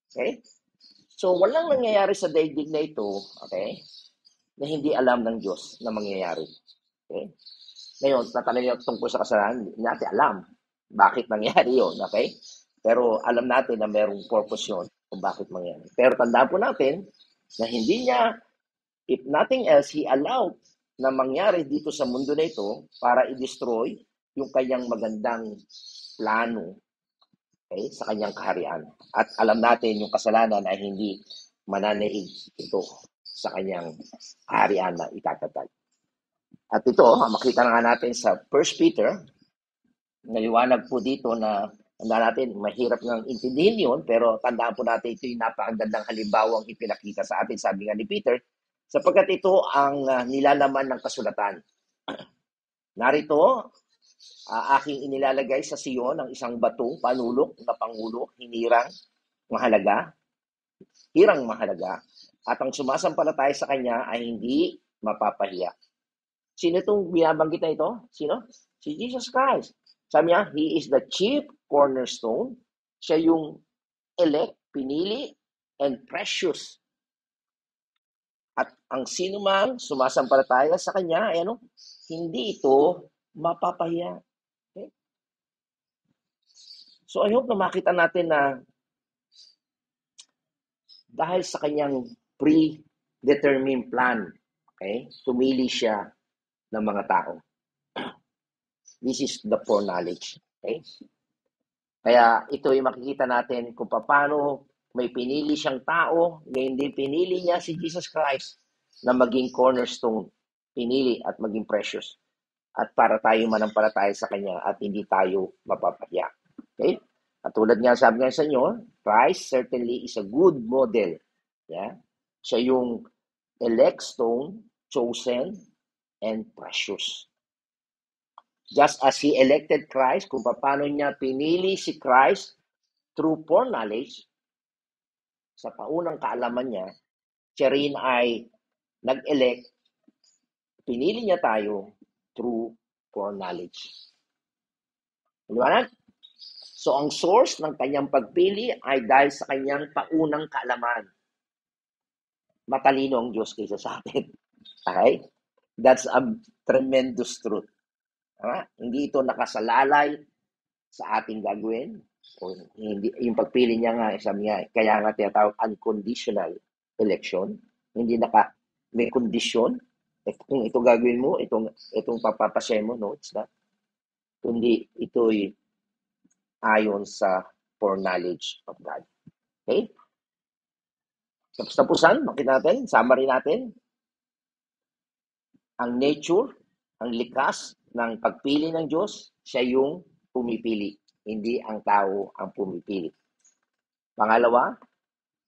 Okay? So, walang nangyayari sa daigdig na ito, okay, na hindi alam ng Diyos na mangyayari. Okay? Ngayon, tatanungin tungkol sa kasalanan, hindi natin alam bakit nangyari yun, okay? Pero alam natin na merong purpose yun kung bakit mangyari. Pero tandaan po natin na hindi niya, if nothing else, He allowed na mangyari dito sa mundo na ito para i-destroy yung kanyang magandang plano, okay, sa kanyang kaharian. At alam natin yung kasalanan ay hindi mananaig ito sa kanyang kaharian na itatatag. At ito, makita na nga natin sa 1 Peter, naliwanag po dito na tanda natin, mahirap nang intindihin yun, pero tandaan po natin ito yung napakagandang halimbawang ipinakita sa atin, sabi nga ni Peter, sapagkat ito ang nilalaman ng kasulatan. Narito, aking inilalagay sa Sion ang isang batong panulok na pangulo, hirang mahalaga, at ang sumasampalataya sa kanya ay hindi mapapahiya. Sino itong binabanggit na ito? Sino? Si Jesus Christ. Sabi niya, He is the chief cornerstone. Siya yung elect, pinili, and precious. At ang sino man sumasampalataya sa kanya, ay ano? Hindi ito mapapahiya. Okay? So I hope na makita natin na dahil sa kanyang predetermined plan, okay, tumili siya ng mga tao. This is the foreknowledge. Okay? Kaya ito yung makikita natin kung paano may pinili siyang tao, ngayon din pinili niya si Jesus Christ na maging cornerstone, pinili at maging precious. At para tayo manampalataya sa Kanya at hindi tayo mapapahiya. Okay? At tulad nga sabi nga sa inyo, Christ certainly is a good model. Yeah? Siya yung elect stone, chosen, and precious. Just as He elected Christ, kung paano niya pinili si Christ through foreknowledge, sa paunang kaalaman niya, siya rin ay nag-elect, pinili niya tayo through foreknowledge. Liwanag? So ang source ng kanyang pagpili ay dahil sa kanyang paunang kaalaman. Matalino ang Diyos kaysa sa atin. Okay? That's a tremendous truth. Hindi ito nakasalalay sa ating gagawin. O hindi, yung pagpili niya nga, sabi niya, kaya nga tinatawag unconditional election. Hindi may kondisyon. Kung ito gagawin mo, itong papapasya mo, no, it's not. Kundi ito'y ayon sa foreknowledge of God. Okay? Tapos-tapusan, makita natin, summary natin. Ang nature, ang likas ng pagpili ng Diyos, siya yung pumipili. Hindi ang tao ang pumipili. Pangalawa,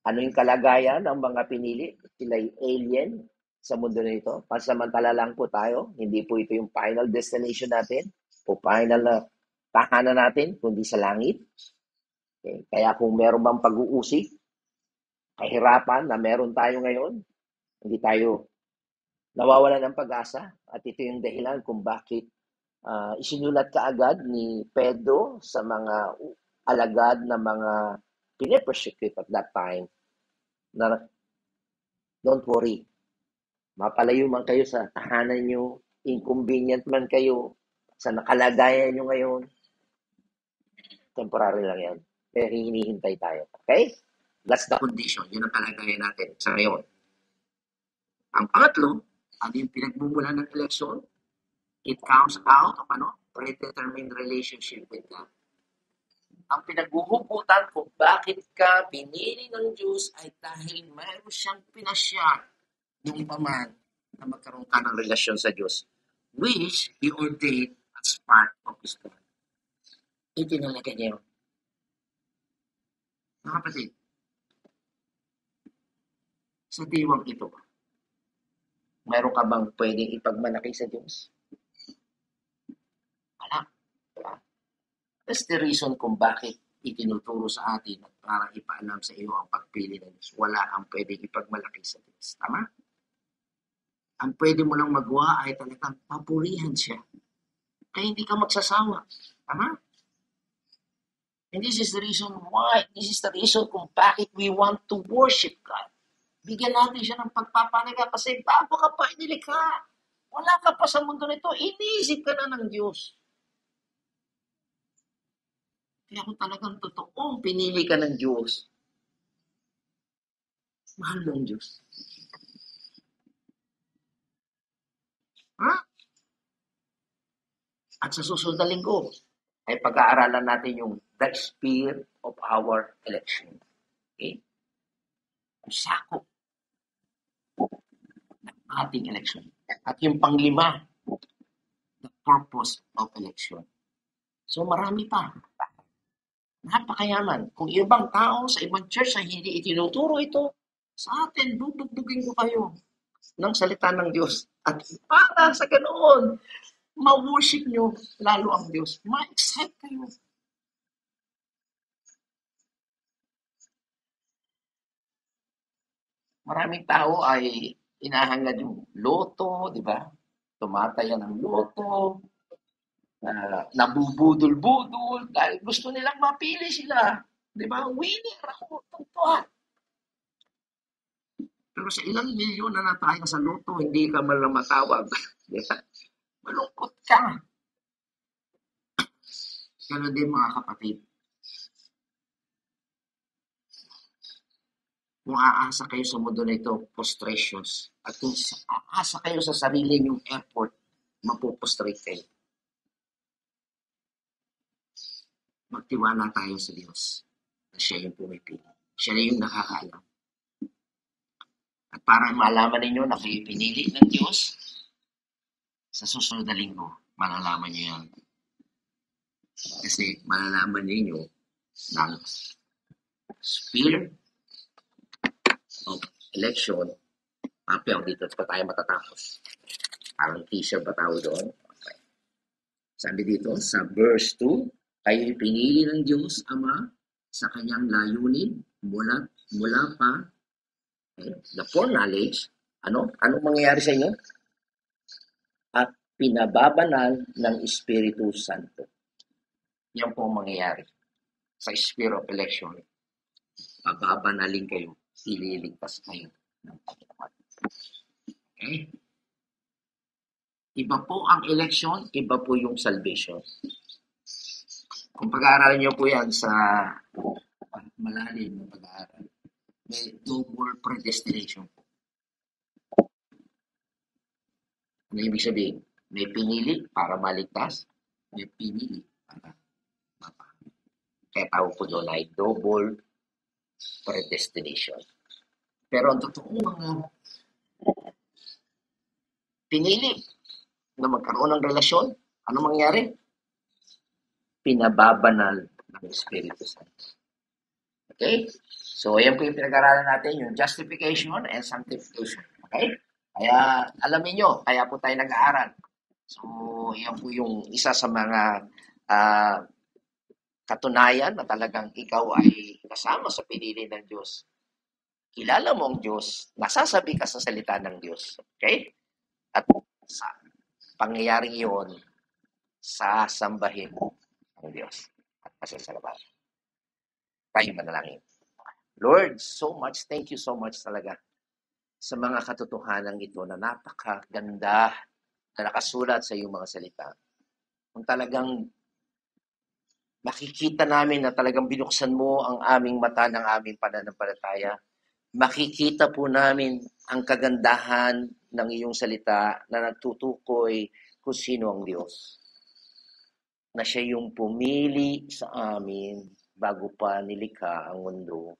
ano yung kalagayan ng mga pinili? Sila'y alien sa mundo na ito. Pansamantala lang po tayo. Hindi po ito yung final destination natin o final na tahanan natin, kundi sa langit. Okay? Kaya kung meron bang pag-uusig, kahirapan na meron tayo ngayon, hindi tayo nawawalan ng pag-asa. At ito yung dahilan kung bakit isinulat kaagad ni Pedro sa mga alagad na mga pinipersecute at that time na don't worry, mapalayo man kayo sa tahanan nyo, inconvenient man kayo sa nakalagayan nyo ngayon, temporary lang yan. Pero hinihintay tayo. Okay? That's the condition. Yun ang kalagayan natin sa ngayon. Ang pangatlo, ano yung pinagmumula ng eleksyon? It comes out of predetermined relationship with God. Ang pinaghuhugutan kung bakit ka pinili ng Diyos ay dahil mayroon siyang pinasya noong paman na magkaroon ka ng relasyon sa Diyos, which He ordained as part of His plan. Itinalaga niya yun. Mga kapatid, sa diwang ito, mayroon ka bang pwedeng ipagmalaki sa Diyos? Wala. Wala. That's the reason kung bakit itinuturo sa atin at para ipaalam sa iyo ang pagpili ng Diyos. Wala ang pwedeng ipagmalaki sa Diyos. Tama? Ang pwede mo lang magawa ay talagang papurihan siya. Kaya hindi ka magsasawa. Tama? And this is the reason why, this is the reason kung bakit we want to worship God. Bigyan natin siya ng pagpapaniga kasi bago ka pa inilikha. Wala ka pa sa mundo nito, iniisip ka na ng Diyos. Kaya kung talagang totoong pinili ka ng Diyos, mahal mo ang Diyos. Ha? At sa susunod na linggo, ay pag-aaralan natin yung the spirit of our election. Okay? Ang sakop ng ating election. At yung panglima, the purpose of election. So marami pa. Napakayaman. Kung ibang tao sa ibang church ay hindi itinuturo ito, sa atin, bubugbugin ko kayo ng salita ng Diyos. At para sa ganoon, ma-worship nyo lalo ang Diyos. Ma-excite kayo. Maraming tao ay inahangad yung loto, di ba? Tumataya ng loto, nabubudol-budol dahil gusto nilang mapili sila. Di ba? Winner ako. Totoo. Pero sa ilang milyon na nataya sa loto, hindi ka man lang matawag. Di ba? Malungkot ka. Ganun din mga kapatid. Kung aasa kayo sa mundo na ito, frustrations. At kung aasa kayo sa sarili niyong effort, mapuprostrate kayo. Magtiwala tayo sa Diyos na siya yung pumipili. Siya na yung nakakaalam. At para malaman ninyo na kayo pinili ng Diyos, sa susunod na linggo, malalaman niyo yan. Kasi malalaman ninyo ng spirit of election, papiyaw dito pa tayo matatapos. Parang teaser pa tao doon. Okay. Sabi dito, sa verse 2, kayo'y pinili ng Diyos Ama sa kanyang layunin mula pa the foreknowledge. Anong mangyayari sa inyo? At pinababanal ng Espiritu Santo. Yan po ang mangyayari. sa sphere of election, pababanalin kayo, ililigtas kayo ng Panginoon. Okay? Iba po ang election, iba po yung salvation. Kung pag-aaralan niyo po yan sa malalim na pag-aaral, may double predestination po. Ano ibig sabihin? May pinili para maligtas, may pinili para mapahal. Kaya tawag po doon ay double predestination. Pero ang totoong mga pinili na magkaroon ng relasyon, ano mangyari? Pinababanal ng Espiritu Santo. Okay? So, ayan po yung pinag-aralan natin, yung justification and sanctification. Okay? Kaya, alamin nyo, kaya po tayo nag-aaral. So, yan po yung isa sa mga katunayan na talagang ikaw ay kasama sa pinili ng Diyos. Kilala mo ang Diyos, nasasabi ka sa salita ng Diyos. Okay? At sa pangyayaring iyon, sasambahin ang Diyos at pasasalamat. Tayo manalangin. Lord, so much, thank you so much talaga sa mga katotohanan ito na napakaganda na nakasulat sa iyong mga salita. Kung talagang makikita namin na talagang binuksan mo ang aming mata ng aming pananampalataya, makikita po namin ang kagandahan ng iyong salita na nagtutukoy kung sino ang Diyos. Na siya yung pumili sa amin bago pa nilikha ang mundo.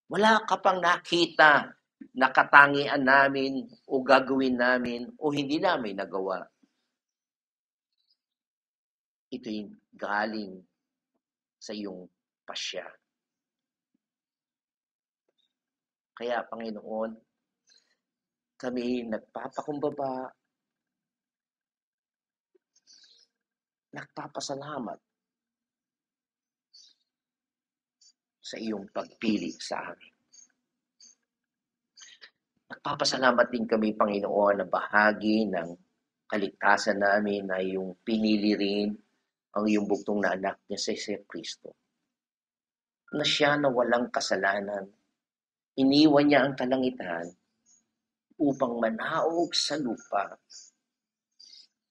Wala ka pang nakita na katangian namin o gagawin namin o hindi namin nagawa. Ito'y galing sa iyong pasya. Kaya, Panginoon, kami nagpapakumbaba, nagpapasalamat sa iyong pagpili sa amin. Nagpapasalamat din kami, Panginoon, na bahagi ng kaligtasan namin na iyong pinili rin ang iyong buktong na anak niya sa Kristo. Na siya na walang kasalanan, iniwan niya ang kalangitan upang manaog sa lupa.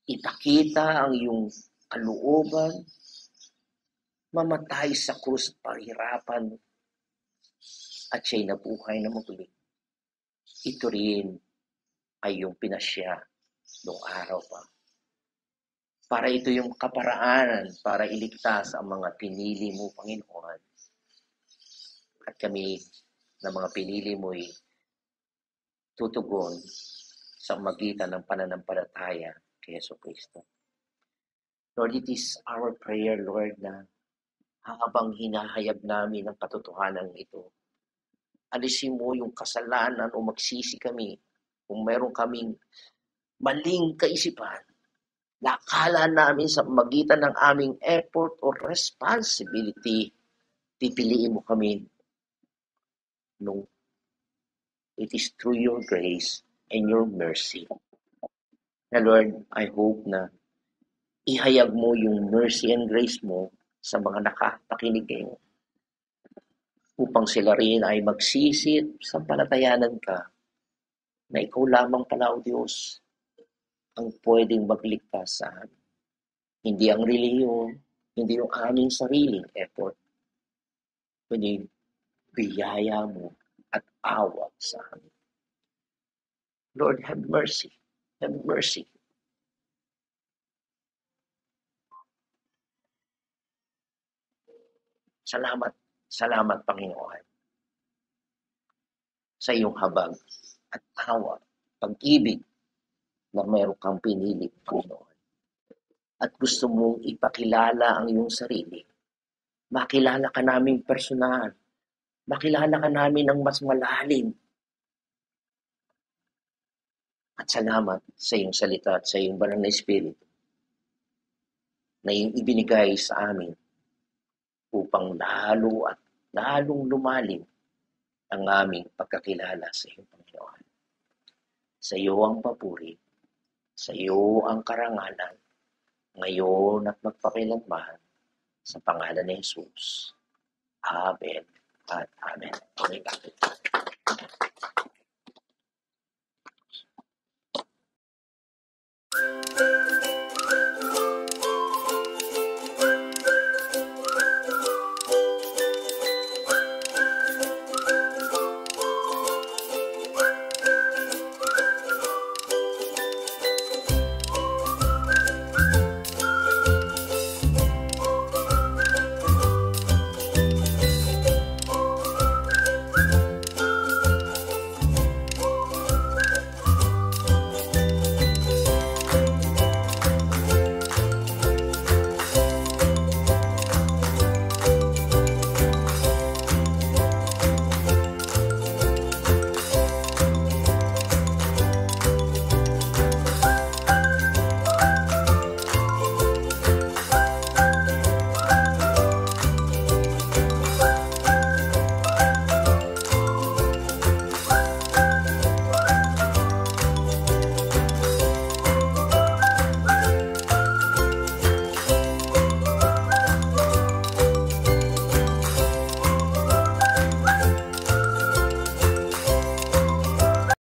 Ipakita ang iyong kalooban, mamatay sa krus pahirapan, at siya'y nabuhay na muli. Ito rin ay yung pinasya noong araw pa. Para ito yung kaparaanan para iligtas ang mga pinili mo, Panginoon. At kami na mga pinili mo'y tutugon sa magitan ng pananampalataya kay Yesu Kristo. Lord, it is our prayer, Lord, na habang hinahayag namin ang katotohanan ito, alisin mo yung kasalanan o magsisi kami kung meron kaming maling kaisipan na akala namin sa magitan ng aming effort or responsibility, pipiliin mo kami. No, it is through your grace and your mercy. Na Lord, I hope na ihayag mo yung mercy and grace mo sa mga nakapakinig ngayon upang sila rin ay magsisit sa palatayanan ka na ikaw lamang pala, O Diyos, ang pwedeng magligtas sa amin. Hindi ang relihiyon, hindi yung aming sariling effort, kundi biyaya mo at awa sa amin. Lord, have mercy. Have mercy. Salamat, salamat, Panginoon, sa iyong habag at awa, pag-ibig na mayroon kang pinili, Panginoon. At gusto mong ipakilala ang iyong sarili. Makilala ka namin personal. Makilala ka namin ng mas malalim. At salamat sa iyong salita at sa iyong banal na Espiritu na iyong ibinigay sa amin upang lalo at lalong lumalim ang aming pagkakilala sa iyong Panginoon. Sa iyo ang papuri, sa iyo ang karangalan, ngayon at magpakilanman, sa pangalan ni Jesus. Amen at amen. Okay,